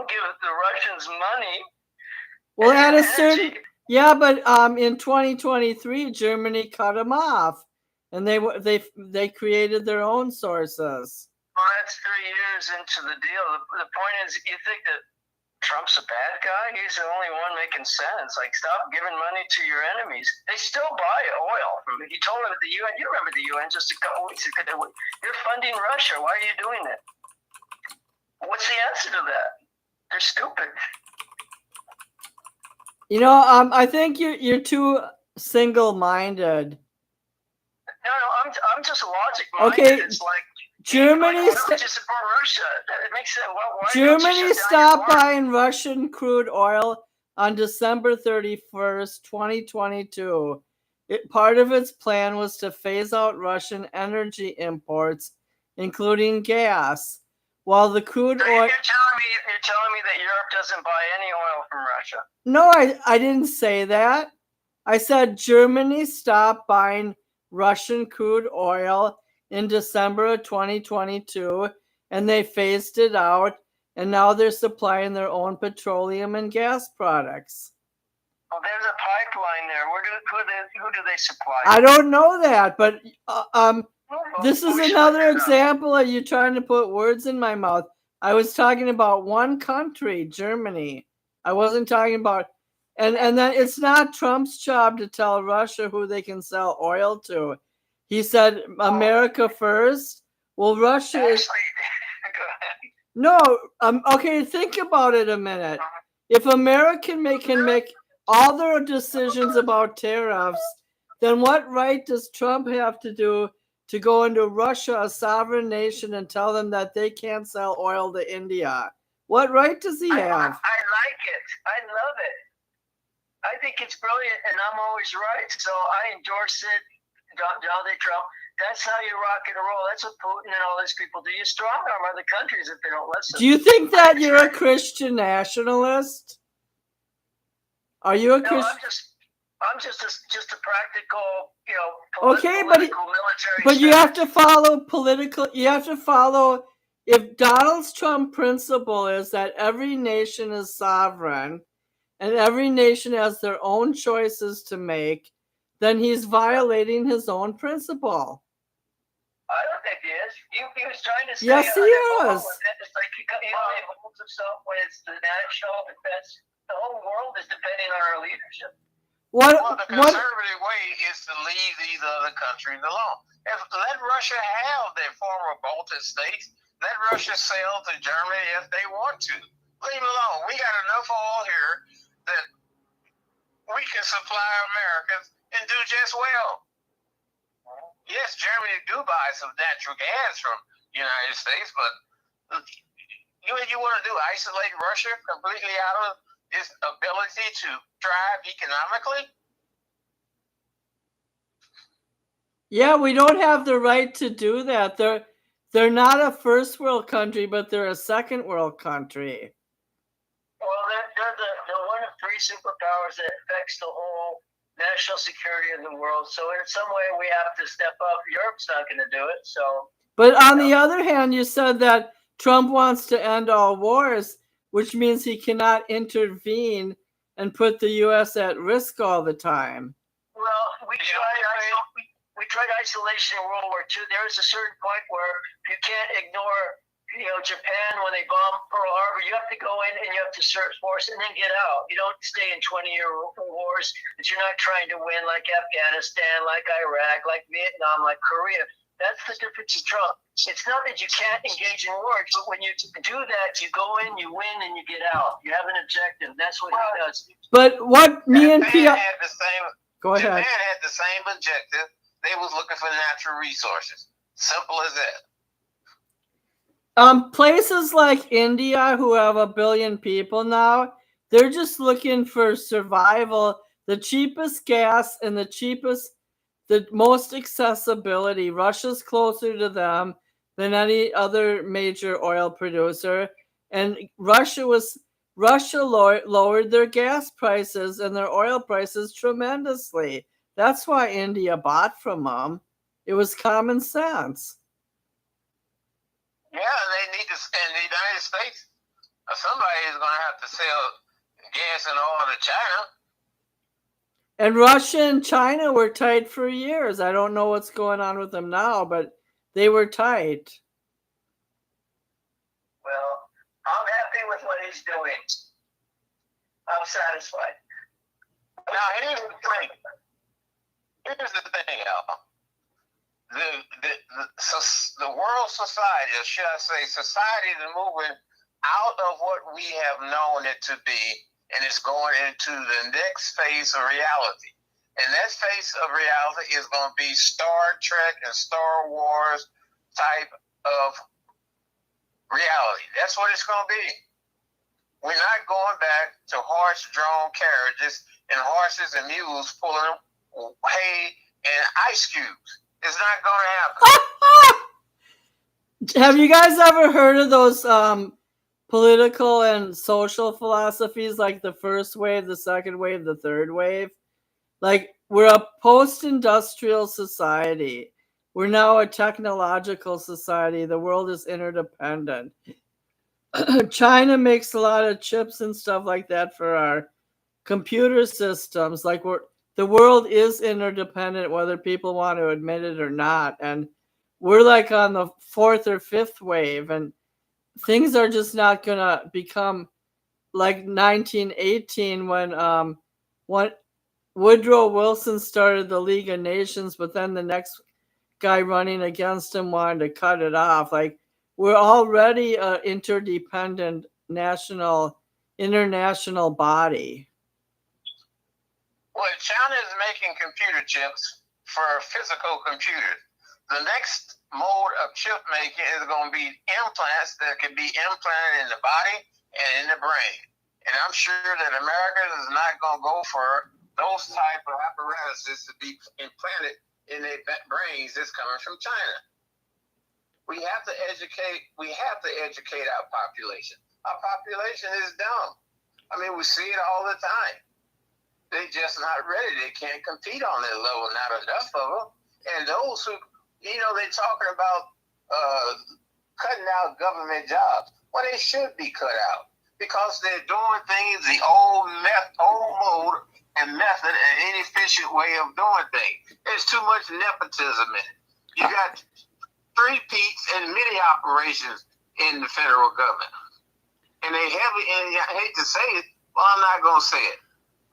give the Russians money." Well, but in 2023, Germany cut them off, and they created their own sources. Well, that's 3 years into the deal. The point is, you think that Trump's a bad guy? He's the only one making sense. Like, stop giving money to your enemies. They still buy oil from. He told them at the UN. You remember the UN just a couple weeks ago? You're funding Russia. Why are you doing that? What's the answer to that? They're stupid. I think you're too single-minded. No, I'm just logic-minded. Okay, It's like Germany stopped buying Russian crude oil on December 31st, 2022. Part of its plan was to phase out Russian energy imports, including gas. While the crude oil... You're telling me that Europe doesn't buy any oil from Russia? No, I didn't say that. I said Germany stopped buying Russian crude oil in December of 2022, and they phased it out, and now they're supplying their own petroleum and gas products. Well, there's a pipeline there. Who do they supply? I don't know that, but this is another example of you trying to put words in my mouth. I was talking about one country, Germany. I wasn't talking about... And then it's not Trump's job to tell Russia who they can sell oil to. He said America first. Well, Russia is... No, okay, think about it a minute. If America can make all their decisions about tariffs, then what right does Trump have to do to go into Russia, a sovereign nation, and tell them that they can't sell oil to India? What right does he have? I like it. I love it. I think it's brilliant, and I'm always right. So I endorse it. Donald Trump. That's how you rock and roll. That's what Putin and all these people do. You strong arm other countries if they don't listen. Do you think that you're a Christian nationalist? Are you a Christian? No, I'm just a practical, military. But you have to follow political. You have to follow. If Donald Trump's principle is that every nation is sovereign, and every nation has their own choices to make, then he's violating his own principle. I don't think he is. He was trying to say... Yes, he is. It's like he holds himself when it's the national defense. The whole world is depending on our leadership. Well, the conservative way is to leave these other countries alone. Let Russia have their former Baltic states. Let Russia sell to Germany if they want to. Leave them alone. We got enough oil here that we can supply Americans and do just well. Yes, Germany do buy some natural gas from the United States, but you want to do isolate Russia completely out of its ability to thrive economically? Yeah, we don't have the right to do that. They're not a first world country, but they're a second world country. Well, they're one of three superpowers that affects the whole national security in the world. So in some way we have to step up. Europe's not going to do it. So, but on the other hand, you said that Trump wants to end all wars, which means he cannot intervene and put the U.S. at risk all the time. Well, we tried isolation in World War II. There is a certain point where you can't ignore Japan, when they bombed Pearl Harbor, you have to go in and you have to search force and then get out. You don't stay in 20-year wars that you're not trying to win, like Afghanistan, like Iraq, like Vietnam, like Korea. That's the difference of Trump. It's not that you can't engage in wars, but when you do that, you go in, you win, and you get out. You have an objective. That's what he does. But what me and Japan Pia had the same. go ahead. Japan had the same objective. They was looking for natural resources. Simple as that. Places like India, who have 1 billion people now, they're just looking for survival, the cheapest gas and the most accessibility. Russia's closer to them than any other major oil producer, and Russia lowered their gas prices and their oil prices tremendously. That's why India bought from them. It was common sense. Yeah, they need to, in the United States, somebody is going to have to sell gas and oil to China. And Russia and China were tight for years. I don't know what's going on with them now, but they were tight. Well, I'm happy with what he's doing. I'm satisfied. Now, here's the thing, y'all. The world society, or should I say society, is moving out of what we have known it to be, and it's going into the next phase of reality. And that phase of reality is going to be Star Trek and Star Wars type of reality. That's what it's going to be. We're not going back to horse-drawn carriages and horses and mules pulling hay and ice cubes. It's not going to happen. Have you guys ever heard of those political and social philosophies, like the first wave, the second wave, the third wave? Like, we're a post-industrial society. We're now a technological society. The world is interdependent. China makes a lot of chips and stuff like that for our computer systems. Like, the world is interdependent, whether people want to admit it or not. And we're like on the fourth or fifth wave, and things are just not going to become like 1918 when Woodrow Wilson started the League of Nations, but then the next guy running against him wanted to cut it off. Like, we're already an interdependent international body. Well, China is making computer chips for physical computers. The next mode of chip making is going to be implants that can be implanted in the body and in the brain. And I'm sure that America is not going to go for those type of apparatuses to be implanted in their brains that's coming from China. We have to educate our population. Our population is dumb. I mean, we see it all the time. They're just not ready. They can't compete on that level, not enough of them. And those who, they're talking about cutting out government jobs. Well, they should be cut out because they're doing things the old mode and method and inefficient way of doing things. There's too much nepotism in it. You got three-peats and many operations in the federal government. And they have it, and I hate to say it, well, I'm not going to say it.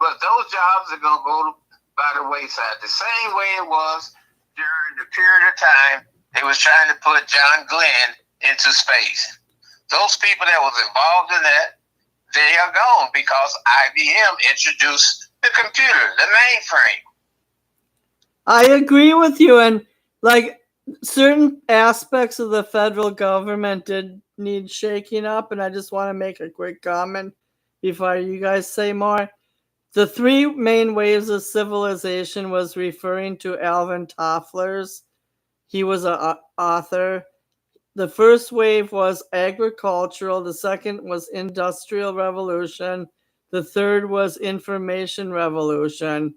But those jobs are going to go by the wayside. The same way it was during the period of time they was trying to put John Glenn into space. Those people that was involved in that, they are gone because IBM introduced the computer, the mainframe. I agree with you. And like certain aspects of the federal government did need shaking up. And I just want to make a quick comment before you guys say more. The three main waves of civilization was referring to Alvin Toffler's. He was an author. The first wave was agricultural. The second was industrial revolution. The third was information revolution.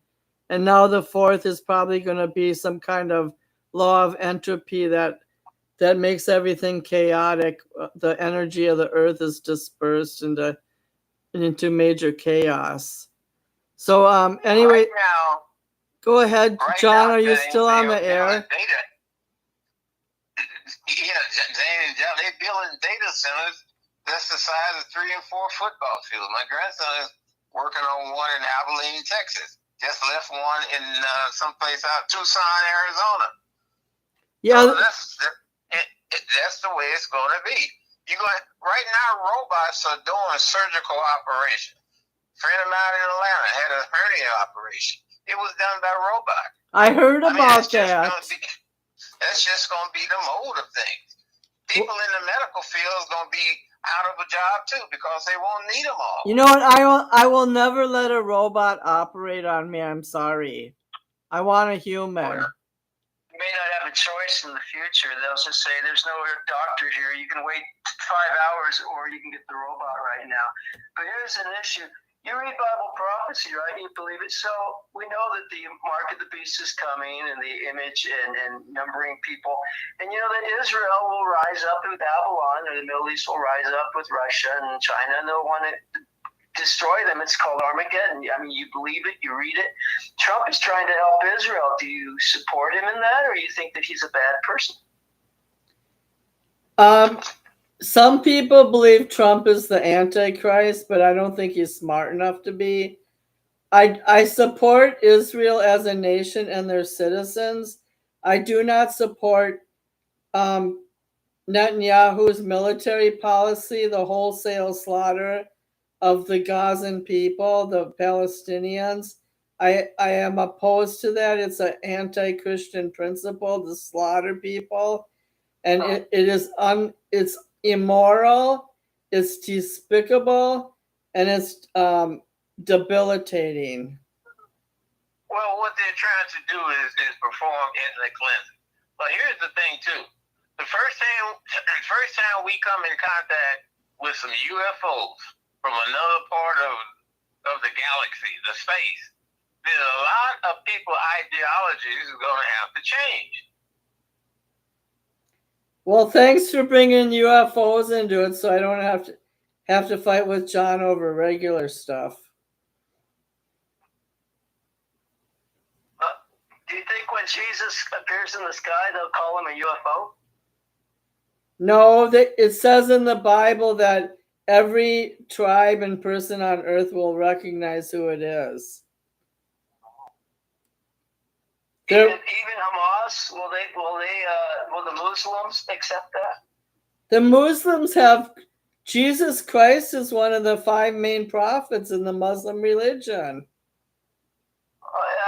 And now the fourth is probably going to be some kind of law of entropy that makes everything chaotic. The energy of the earth is dispersed into major chaos. So anyway, right now, go ahead, John. Are you still on the air? Yeah, Zane and John, they're building data centers that's the size of 3 and 4 football fields. My grandson is working on one in Abilene, Texas. Just left one in someplace out Tucson, Arizona. Yeah. So that's the way it's going to be. Right now, robots are doing surgical operations. A friend of mine in Atlanta had a hernia operation. It was done by robot. I heard about that. That's just going to be the mode of things. People in the medical field is going to be out of a job too because they won't need them all. You know what? I will never let a robot operate on me. I'm sorry. I want a human. You may not have a choice in the future. They'll just say, there's no doctor here. You can wait 5 hours or you can get the robot right now. But here's an issue. You read Bible prophecy, right? You believe it. So we know that the mark of the beast is coming and the image and numbering people. And you know that Israel will rise up with Babylon, and the Middle East will rise up with Russia and China, and they'll want to destroy them. It's called Armageddon. I mean, you believe it, you read it. Trump is trying to help Israel. Do you support him in that, or you think that he's a bad person? Some people believe Trump is the Antichrist, but I don't think he's smart enough to be. I support Israel as a nation and their citizens. I do not support Netanyahu's military policy, the wholesale slaughter of the Gazan people, the Palestinians. I am opposed to that. It's an anti-Christian principle to slaughter people, and it's immoral, it's despicable, and it's debilitating. Well, what they're trying to do is perform ethnic cleansing. But here's the thing too: the first time we come in contact with some UFOs from another part of the galaxy, the space, then a lot of people's ideologies are going to have to change. Well, thanks for bringing UFOs into it, so I don't have to fight with John over regular stuff. Do you think when Jesus appears in the sky, they'll call him a UFO? No, it says in the Bible that every tribe and person on earth will recognize who it is. Even Hamas, will the Muslims accept that? The Muslims have Jesus Christ is one of the 5 main prophets in the Muslim religion.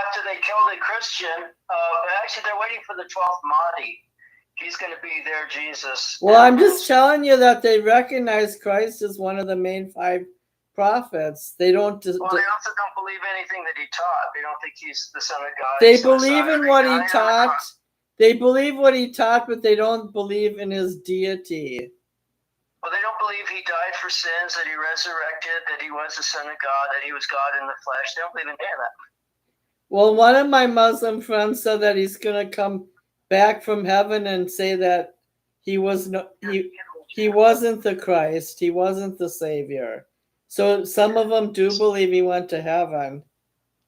After they killed a Christian, actually they're waiting for the 12th Mahdi. He's going to be their Jesus. Well, I'm just telling you that they recognize Christ as one of the main 5 prophets. They don't. Well, they also don't believe anything that he taught. They don't think he's the Son of God. They believe in what he taught. They believe what he taught, but they don't believe in his deity. Well, they don't believe he died for sins, that he resurrected, that he was the Son of God, that he was God in the flesh. They don't believe in any of that. Well, one of my Muslim friends said that he's going to come back from heaven and say that he wasn't the Christ, he wasn't the Savior. So some of them do believe he went to heaven.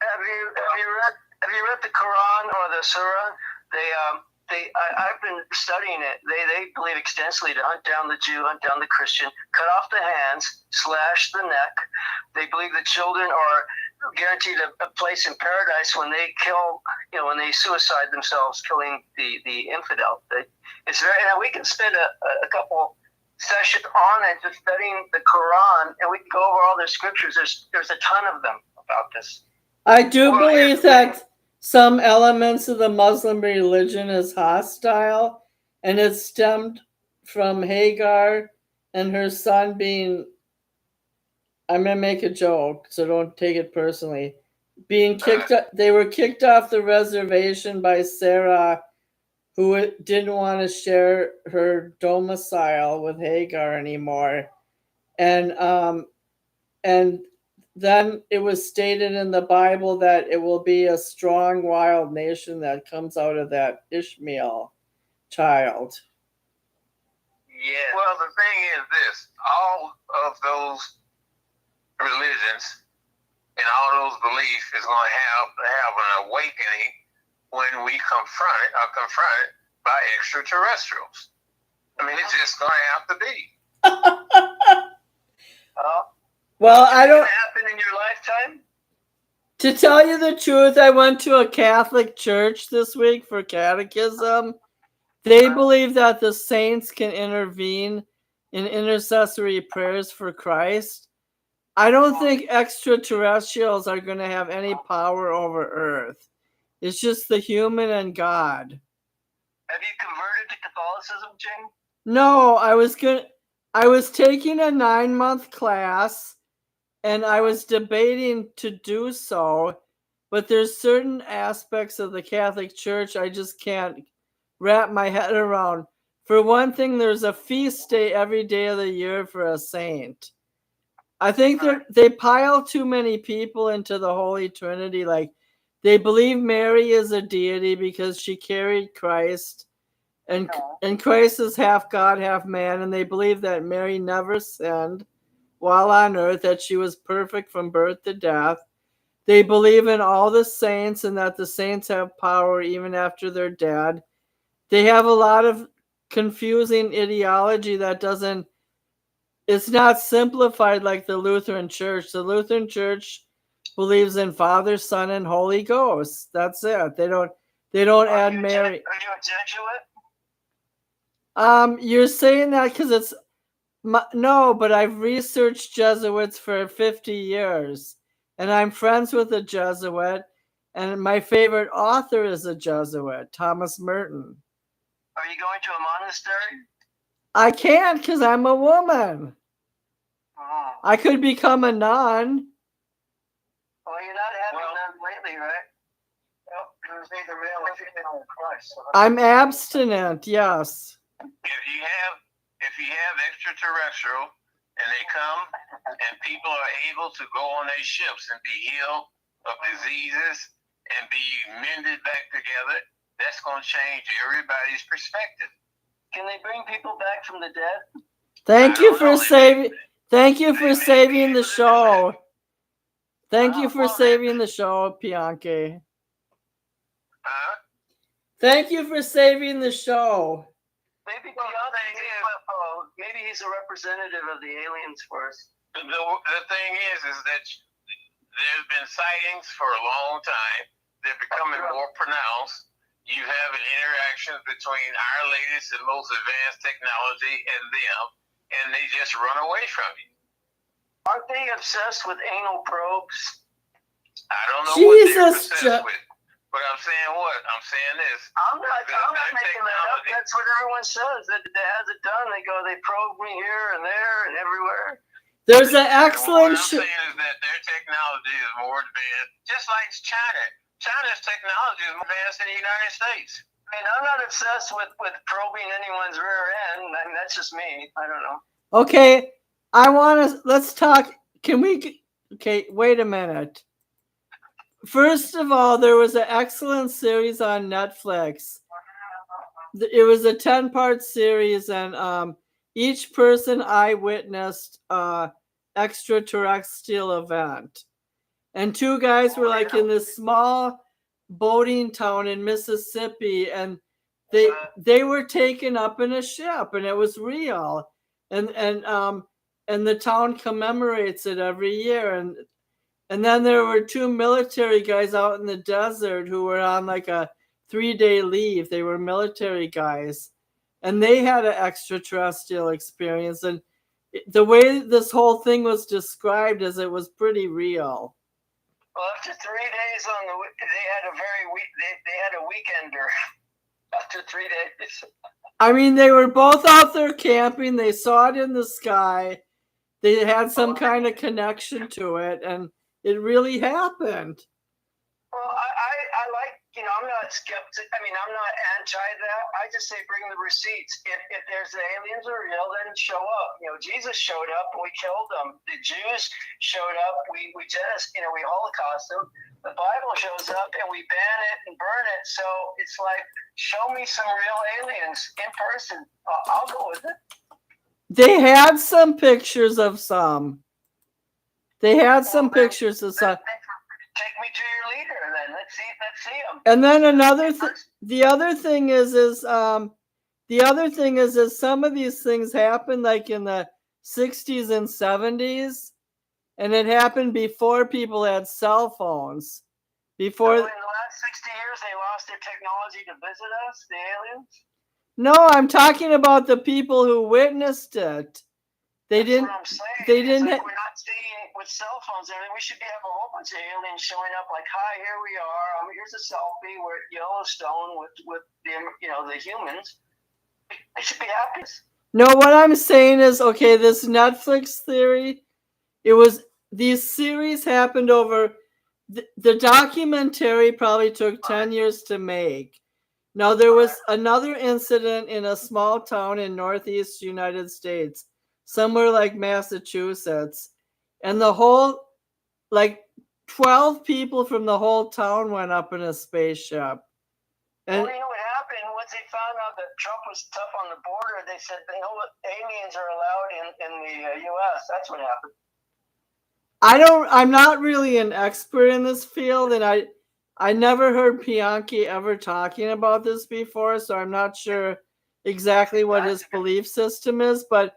Have you read the Quran or the Surah? I've been studying it. They believe extensively to hunt down the Jew, hunt down the Christian, cut off the hands, slash the neck. They believe the children are guaranteed a place in paradise when they kill, when they suicide themselves, killing the infidel. It's very. We can spend a couple sessions on it, just studying the Quran, and we can go over all the scriptures. There's a ton of them about this. I do believe that some elements of the Muslim religion is hostile, and it stemmed from Hagar and her son being, I'm going to make a joke, so don't take it personally, they were kicked off the reservation by Sarah, who didn't want to share her domicile with Hagar anymore. And then it was stated in the Bible that it will be a strong, wild nation that comes out of that Ishmael child. Yeah. Well, the thing is this: all of those religions and all those beliefs is going to have an awakening when we confronted by extraterrestrials. I mean, it's just going to have to be. Well, I It's don't. gonna happen in your lifetime. To tell you the truth, I went to a Catholic church this week for catechism. They believe that the saints can intervene in intercessory prayers for Christ. I don't think extraterrestrials are going to have any power over Earth. It's just the human and God. Have you converted to Catholicism, Jim? No, I was taking a 9-month class and I was debating to do so, but there's certain aspects of the Catholic Church I just can't wrap my head around. For one thing, there's a feast day every day of the year for a saint. I think they pile too many people into the Holy Trinity. Like, they believe Mary is a deity because she carried Christ, and Christ is half God, half man, and they believe that Mary never sinned while on earth, that she was perfect from birth to death. They believe in all the saints and that the saints have power even after they're dead. They have a lot of confusing ideology that it's not simplified like the Lutheran Church. The Lutheran Church believes in Father, Son, and Holy Ghost. That's it. They don't add Mary. Are you a Jesuit? You're saying that because it's no, but I've researched Jesuits for 50 years, and I'm friends with a Jesuit, and my favorite author is a Jesuit, Thomas Merton. Are you going to a monastery? I can't because I'm a woman. Oh. I could become a nun. Well, you're not having none lately, right? Well, there's neither male or female in Christ. So I'm abstinent, yes. If you have extraterrestrial and they come and people are able to go on their ships and be healed of diseases and be mended back together, that's going to change everybody's perspective. can they bring people back from the dead? Thank you for saving the show. Thank you for saving the show, Bianchi. Thank you for saving the show. Maybe maybe he's a representative of the aliens for us. The thing is that there's been sightings for a long time. They're becoming more pronounced. You have an interaction between our latest and most advanced technology and them, and they just run away from you. Aren't they obsessed with anal probes? I don't know what they're obsessed with. But I'm saying what? I'm saying this. I'm not making that up. That's what everyone says. That has it done. They probe me here and there and everywhere. There's an excellent What I'm saying is that their technology is more advanced, just like China. China's technology is more advanced than the United States. I mean, I'm not obsessed with probing anyone's rear end. I mean, that's just me. I don't know. Okay, let's talk. Okay, wait a minute. First of all, there was an excellent series on Netflix. It was a 10-part series, and each person eyewitnessed extraterrestrial event. And two guys were like in this small boating town in Mississippi, and they were taken up in a ship, and it was real. And the town commemorates it every year. And then there were two military guys out in the desert who were on like a 3-day leave. They were military guys, and they had an extraterrestrial experience. And the way this whole thing was described is it was pretty real. Well, after 3 days they had a weekender. After 3 days. I mean, they were both out there camping. They saw it in the sky. They had some kind of connection to it, and it really happened. Well, I like, I'm not skeptic. I mean, I'm not anti that. I just say bring the receipts. If there's the aliens are real, then show up. Jesus showed up and we killed them. The Jews showed up. We genocide. We Holocaust them. The Bible shows up and we ban it and burn it. So it's like, show me some real aliens in person. I'll go with it. They had some pictures of some. Pictures of some. Take me to your leader, then. Let's see them. And then the other thing is the other thing is that some of these things happened like in the 60s and 70s, and it happened before people had cell phones. Before. So in the last 60 years, they lost their technology to visit us, the aliens? No, I'm talking about the people who witnessed it. They That's didn't. what I'm saying. They It's didn't. like we're not seeing with cell phones. I mean, we should have a whole bunch of aliens showing up. Like, hi, here we are. Here's a selfie. We're at Yellowstone with the the humans. They should be happy. No, what I'm saying is, okay, this Netflix theory, these series happened over, the documentary probably took 10 years to make. Now, there was another incident in a small town in Northeast United States, somewhere like Massachusetts, and the whole, like 12 people from the whole town went up in a spaceship. And well, you know what happened? Once they found out that Trump was tough on the border, they said, aliens are allowed in the U.S. That's what happened. I'm not really an expert in this field, and I never heard Bianchi ever talking about this before, so I'm not sure exactly what his belief system is, but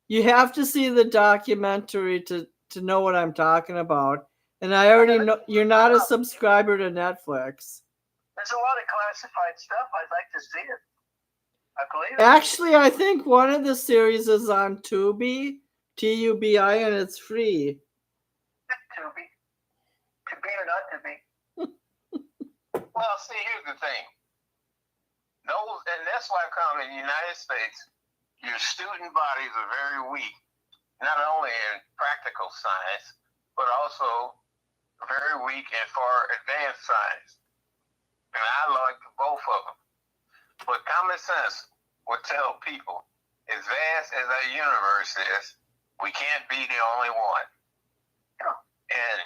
you have to see the documentary to know what I'm talking about. And I already know you're not a subscriber to Netflix. There's a lot of classified stuff. I'd like to see it. I believe it. Actually, I think one of the series is on Tubi, Tubi, and it's free. Tubi. To be or not to be. Well, see, here's the thing. And that's why I come in the United States, your student bodies are very weak, not only in practical science, but also very weak in far advanced science. And I like both of them. But common sense would tell people, as vast as our universe is, we can't be the only one. And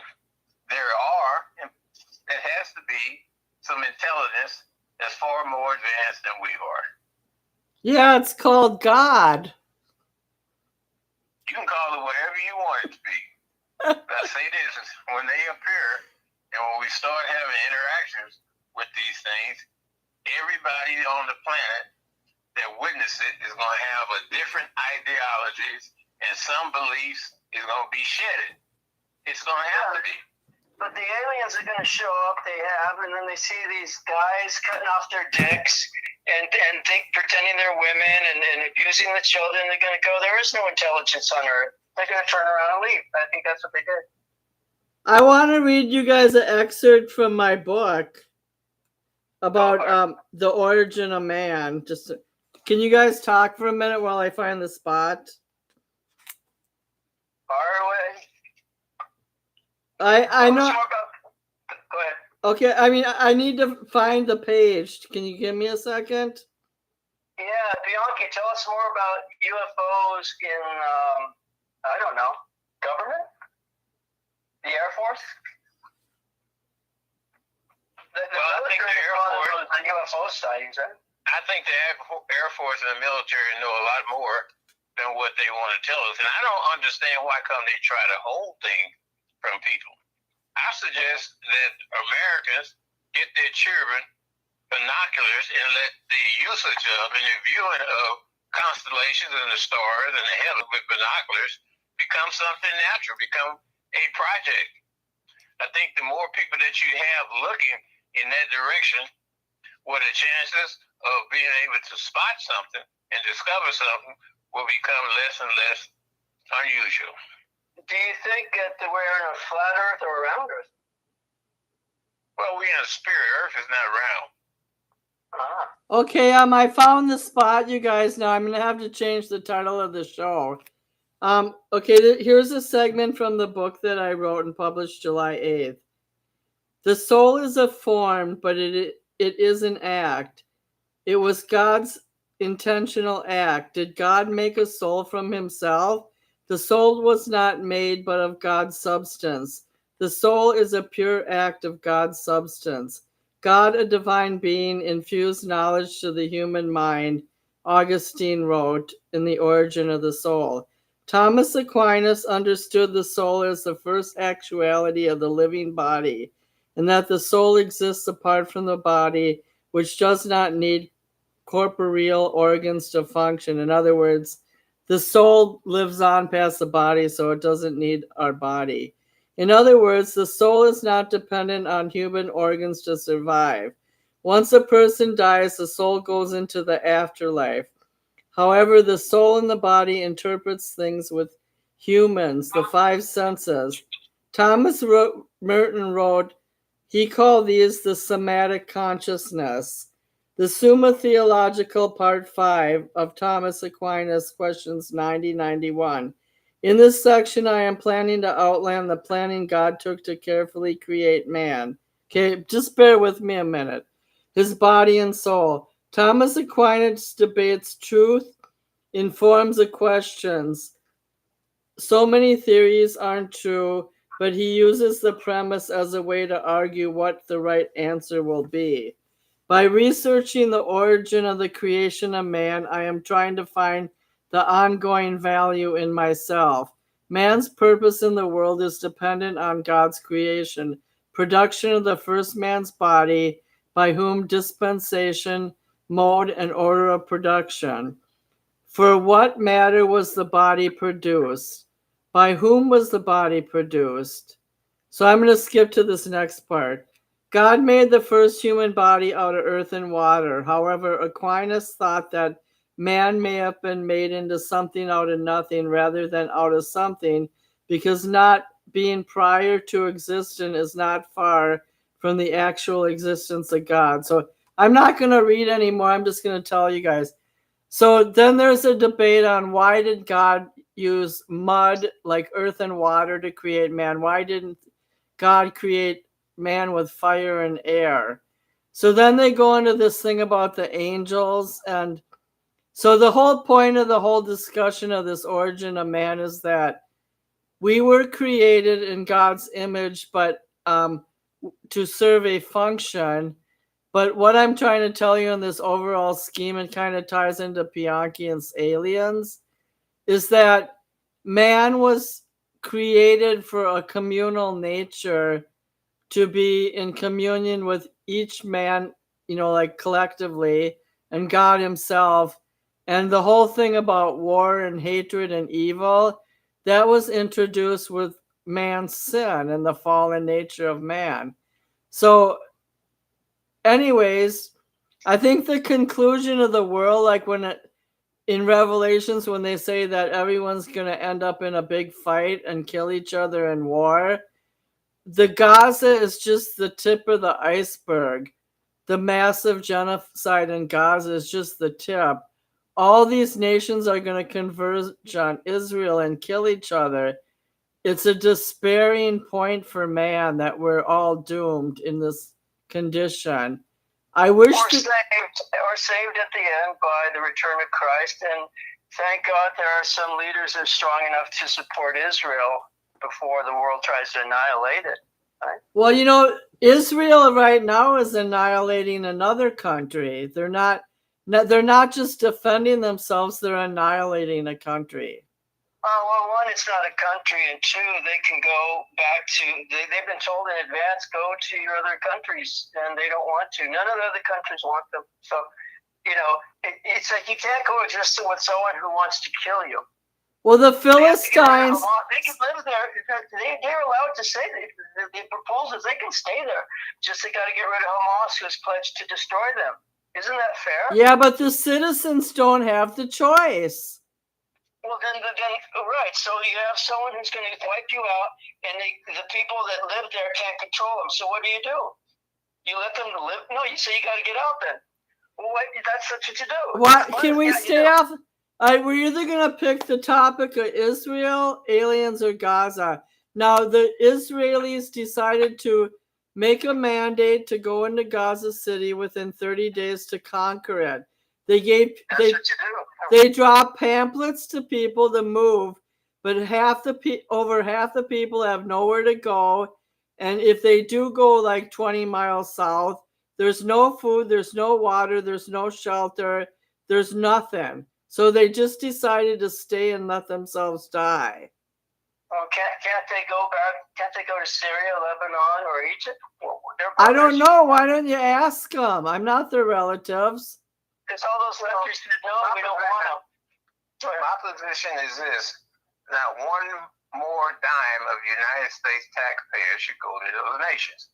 it has to be some intelligence that's far more advanced than we are. Yeah, it's called God. You can call it whatever you want it to be. But I say this, when they appear and when we start having interactions with these things, everybody on the planet that witness it is going to have a different ideologies, and some beliefs is going to be shedded. It's going to have to be. But the aliens are going to show up, they have, and then they see these guys cutting off their dicks and pretending they're women and abusing the children. They're going to go, there is no intelligence on Earth. They're going to turn around and leave. I think that's what they did. I want to read you guys an excerpt from my book about the origin of man. Can you guys talk for a minute while I find the spot? Far away. I know. Go ahead. Okay, I mean, I need to find the page. Can you give me a second? Yeah, Bianchi, tell us more about UFOs in, I don't know, government? The Air Force? Well, I think the Air Force, the UFO sightings, right? I think the Air Force and the military know a lot more than what they want to tell us. And I don't understand why come they try to hold things from people. I suggest that Americans get their children binoculars and let the usage of and the viewing of constellations and the stars and the heaven with binoculars become something natural, become a project. I think the more people that you have looking in that direction, well, the chances of being able to spot something and discover something will become less and less unusual. Do you think that we're in a flat Earth or a round Earth? Well, we're in a spirit. Earth is not round. Okay, I found the spot, you guys. Now I'm going to have to change the title of the show. Okay, here's a segment from the book that I wrote and published July 8th. The soul is a form, but it is an act. It was God's intentional act. Did God make a soul from himself? The soul was not made, but of God's substance. The soul is a pure act of God's substance. God, a divine being, infused knowledge to the human mind, Augustine wrote in The Origin of the Soul. Thomas Aquinas understood the soul as the first actuality of the living body, and that the soul exists apart from the body, which does not need corporeal organs to function. In other words, the soul lives on past the body, so it doesn't need our body. In other words, the soul is not dependent on human organs to survive. Once a person dies, the soul goes into the afterlife. However, the soul in the body interprets things with humans, the five senses. Thomas Merton wrote, he called these the somatic consciousness. The Summa Theological Part 5 of Thomas Aquinas, questions 90-91. In this section, I am planning to outline the planning God took to carefully create man. Okay, just bear with me a minute. His body and soul. Thomas Aquinas debates truth in forms of questions. So many theories aren't true, but he uses the premise as a way to argue what the right answer will be. By researching the origin of the creation of man, I am trying to find the ongoing value in myself. Man's purpose in the world is dependent on God's creation, production of the first man's body, by whom dispensation, mode, and order of production. For what matter was the body produced? By whom was the body produced? So I'm going to skip to this next part. God made the first human body out of earth and water. However, Aquinas thought that man may have been made into something out of nothing rather than out of something, because not being prior to existence is not far from the actual existence of God. So I'm not going to read anymore. I'm just going to tell you guys. So then there's a debate on why did God use mud, like earth and water, to create man? Why didn't God create man with fire and air? So then they go into this thing about the angels. And so the whole point of the whole discussion of this origin of man is that we were created in God's image, but to serve a function. But what I'm trying to tell you in this overall scheme, and kind of ties into Piankian's aliens, is that man was created for a communal nature, to be in communion with each man, like collectively, and God himself. And the whole thing about war and hatred and evil, that was introduced with man's sin and the fallen nature of man. So anyways, I think the conclusion of the world, like in Revelations, when they say that everyone's going to end up in a big fight and kill each other in war, the Gaza is just the tip of the iceberg. The massive genocide in Gaza is just the tip. All these nations are going to converge on Israel and kill each other. It's a despairing point for man that we're all doomed in this condition. I wish or saved at the end by the return of Christ. And thank God there are some leaders that are strong enough to support Israel before the world tries to annihilate it. Right? Well, Israel right now is annihilating another country. They're not just defending themselves, they're annihilating a country. Well, one, it's not a country, and two, they can go back to, they've been told in advance, go to your other countries, and they don't want to. None of the other countries want them. So, it's like you can't coexist with someone who wants to kill you. Well, the Philistines... They can live there. They're allowed to say the proposals, they can stay there. Just they got to get rid of Hamas, who's pledged to destroy them. Isn't that fair? Yeah, but the citizens don't have the choice. Well, then, right. So you have someone who's going to wipe you out, and the people that live there can't control them. So what do? You let them live? No, you say you got to get out then. Well, that's what you do. What? Can we stay off? We're either going to pick the topic of Israel, aliens, or Gaza. Now, the Israelis decided to make a mandate to go into Gaza City within 30 days to conquer it. They drop pamphlets to people to move, but over half the people have nowhere to go. And if they do go like 20 miles south, there's no food, there's no water, there's no shelter, there's nothing. So they just decided to stay and let themselves die. Well, can't they go back? Can't they go to Syria, Lebanon, or Egypt? I don't know. Why don't you ask them? I'm not their relatives. Because all those countries said, no, we don't want them. My position is this: not one more dime of United States taxpayers should go to those nations,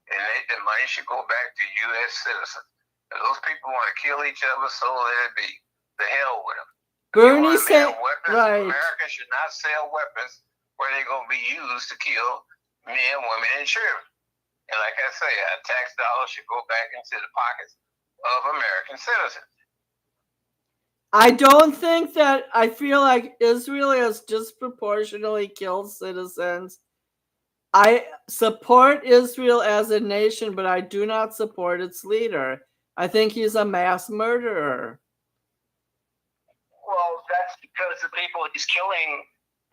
and the money should go back to U.S. citizens. If those people want to kill each other, so let it be. The hell with them. Bernie said, weapons, right. America should not sell weapons where they're going to be used to kill men, women, and children. And like I say, our tax dollars should go back into the pockets of American citizens. I don't think that, I feel like Israel has disproportionately killed citizens. I support Israel as a nation, but I do not support its leader. I think he's a mass murderer. Well, that's because the people he's killing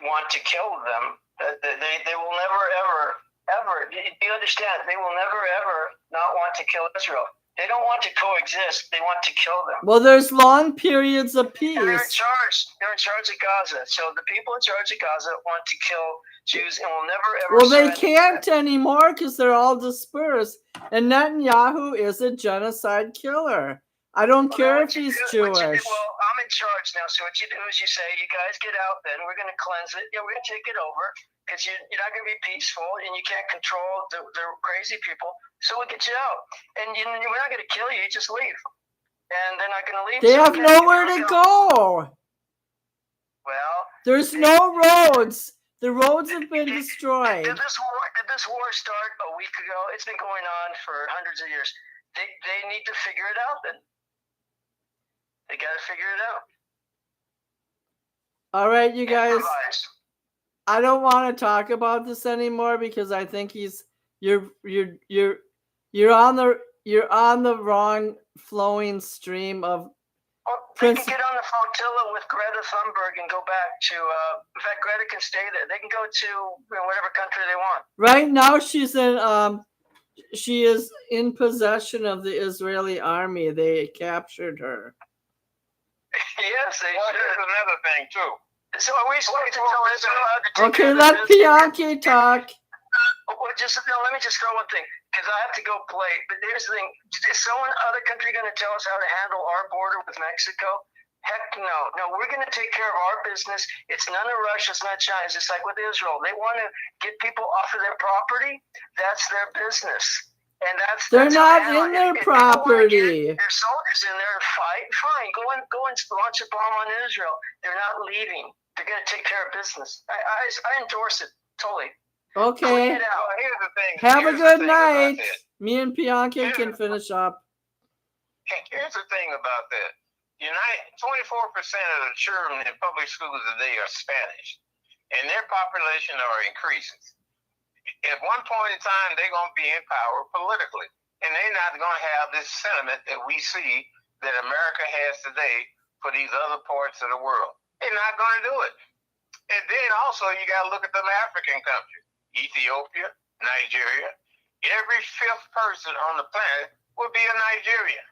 want to kill them. They will never, ever, do you understand? They will never, ever not want to kill Israel. They don't want to coexist. They want to kill them. Well, there's long periods of peace. And they're in charge. They're in charge of Gaza. So the people in charge of Gaza want to kill Jews and will never, ever... Well, they can't anymore because they're all dispersed. And Netanyahu is a genocide killer. I don't care if he's Jewish. Well, I'm in charge now, so what you do is you say, you guys get out then, we're going to cleanse it, we're going to take it over, because you're not going to be peaceful, and you can't control the crazy people, so we'll get you out. And we're not going to kill you, just leave. And they're not going to leave. They have nowhere to go. Well... There's no roads. The roads have been destroyed. Did this war start a week ago? It's been going on for hundreds of years. They need to figure it out then. They got to figure it out. All right, you guys. Improvise. I don't want to talk about this anymore because I think you're on the wrong flowing stream of. Well, they can get on the flotilla with Greta Thunberg and go back to. In fact, Greta can stay there. They can go to whatever country they want. Right now, she is in possession of the Israeli army. They captured her. Yes, they should. Here's another thing too. So are we supposed to tell Israel how to take Okay, care of let their business? Bianchi talk. Well, let me just throw one thing, because I have to go play. But here's the thing: is other country going to tell us how to handle our border with Mexico? Heck no. No, we're going to take care of our business. It's none of Russia. It's not China. It's just like with Israel. They want to get people off of their property. That's their business. And they're not in their property. Their soldiers in there fight. Fine, go and launch a bomb on Israel. They're not leaving. They're going to take care of business. I endorse it totally. Okay. Clean it out. Here's the thing. Have a good about night. Me and Bianchi can finish up. Here's the thing about that. 24% of the children in public schools today are Spanish, and their population are increasing. At one point in time, they're going to be in power politically, and they're not going to have this sentiment that we see that America has today for these other parts of the world. They're not going to do it. And then also, you got to look at them African countries, Ethiopia, Nigeria. Every fifth person on the planet will be a Nigerian.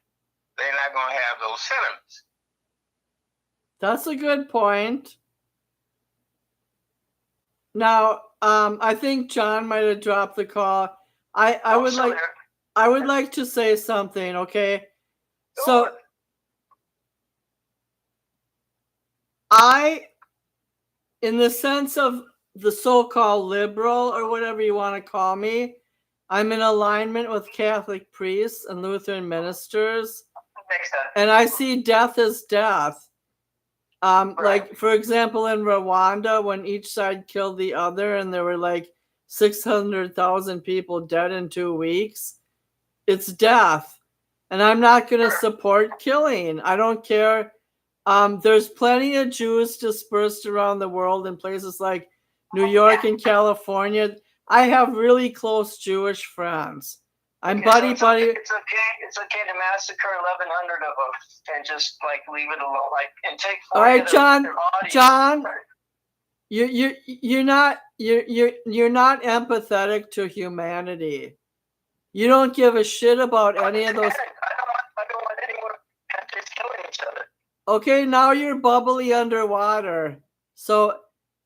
They're not going to have those sentiments. That's a good point. Now, I think John might have dropped the call. I would like to say something, okay? So in the sense of the so-called liberal or whatever you want to call me, I'm in alignment with Catholic priests and Lutheran ministers. And I see death as death. Like, for example, in Rwanda, when each side killed the other and there were like 600,000 people dead in 2 weeks, it's death. And I'm not going to support killing. I don't care. There's plenty of Jews dispersed around the world in places like New York and California. I have really close Jewish friends. I'm buddy. It's okay to massacre 1,100 of them and just like leave it alone, like and take. All right, John. You're not empathetic to humanity. You don't give a shit about any of those. I don't want anyone countries killing each other. Okay, now you're bubbly underwater. So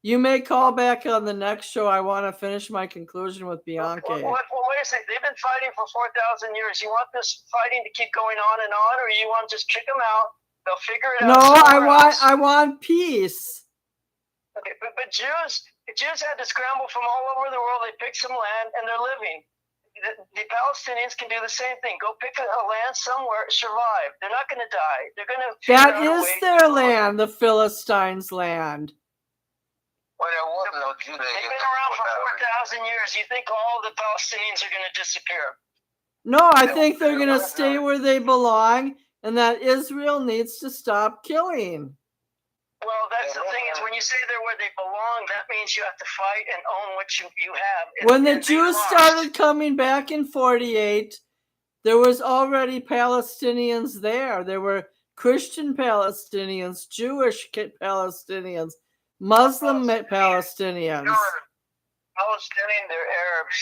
You may call back on the next show. I want to finish my conclusion with Bianca. Well, wait a second. They've been fighting for 4,000 years. You want this fighting to keep going on, or you want to just kick them out? They'll figure it out. No, I want peace. Okay, but Jews had to scramble from all over the world. They picked some land and they're living. The Palestinians can do the same thing. Go pick a land somewhere, survive. They're not going to die. They're going to. That is their land, the Philistines' land. Well, there was no Judaism. They've been around for 4,000 years. You think all the Palestinians are going to disappear? No, I think they're going to stay where they belong, and that Israel needs to stop killing. Well, that's the thing is when you say they're where they belong, that means you have to fight and own what you have. When the Jews started coming back in 48, there was already Palestinians there. There were Christian Palestinians, Jewish Palestinians, Muslim Palestinians. Palestinian, they're Arabs.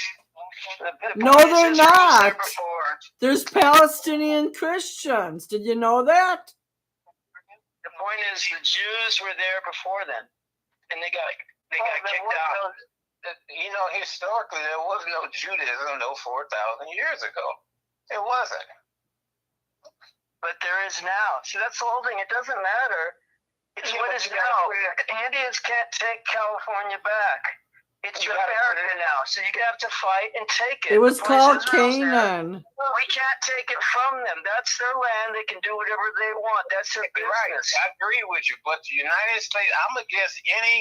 No, they're not. There's Palestinian Christians. Did you know that? The point is, the Jews were there before then, and they got kicked out. You know, historically, there was no Judaism 4,000 years ago. It wasn't. But there is now. See, that's the whole thing. It doesn't matter. It's what is now. Indians can't take California back. It's America now, so you have to fight and take it. It was called Canaan. We can't take it from them. That's their land. They can do whatever they want. That's their business. Right. I agree with you, but the United States, I'm against any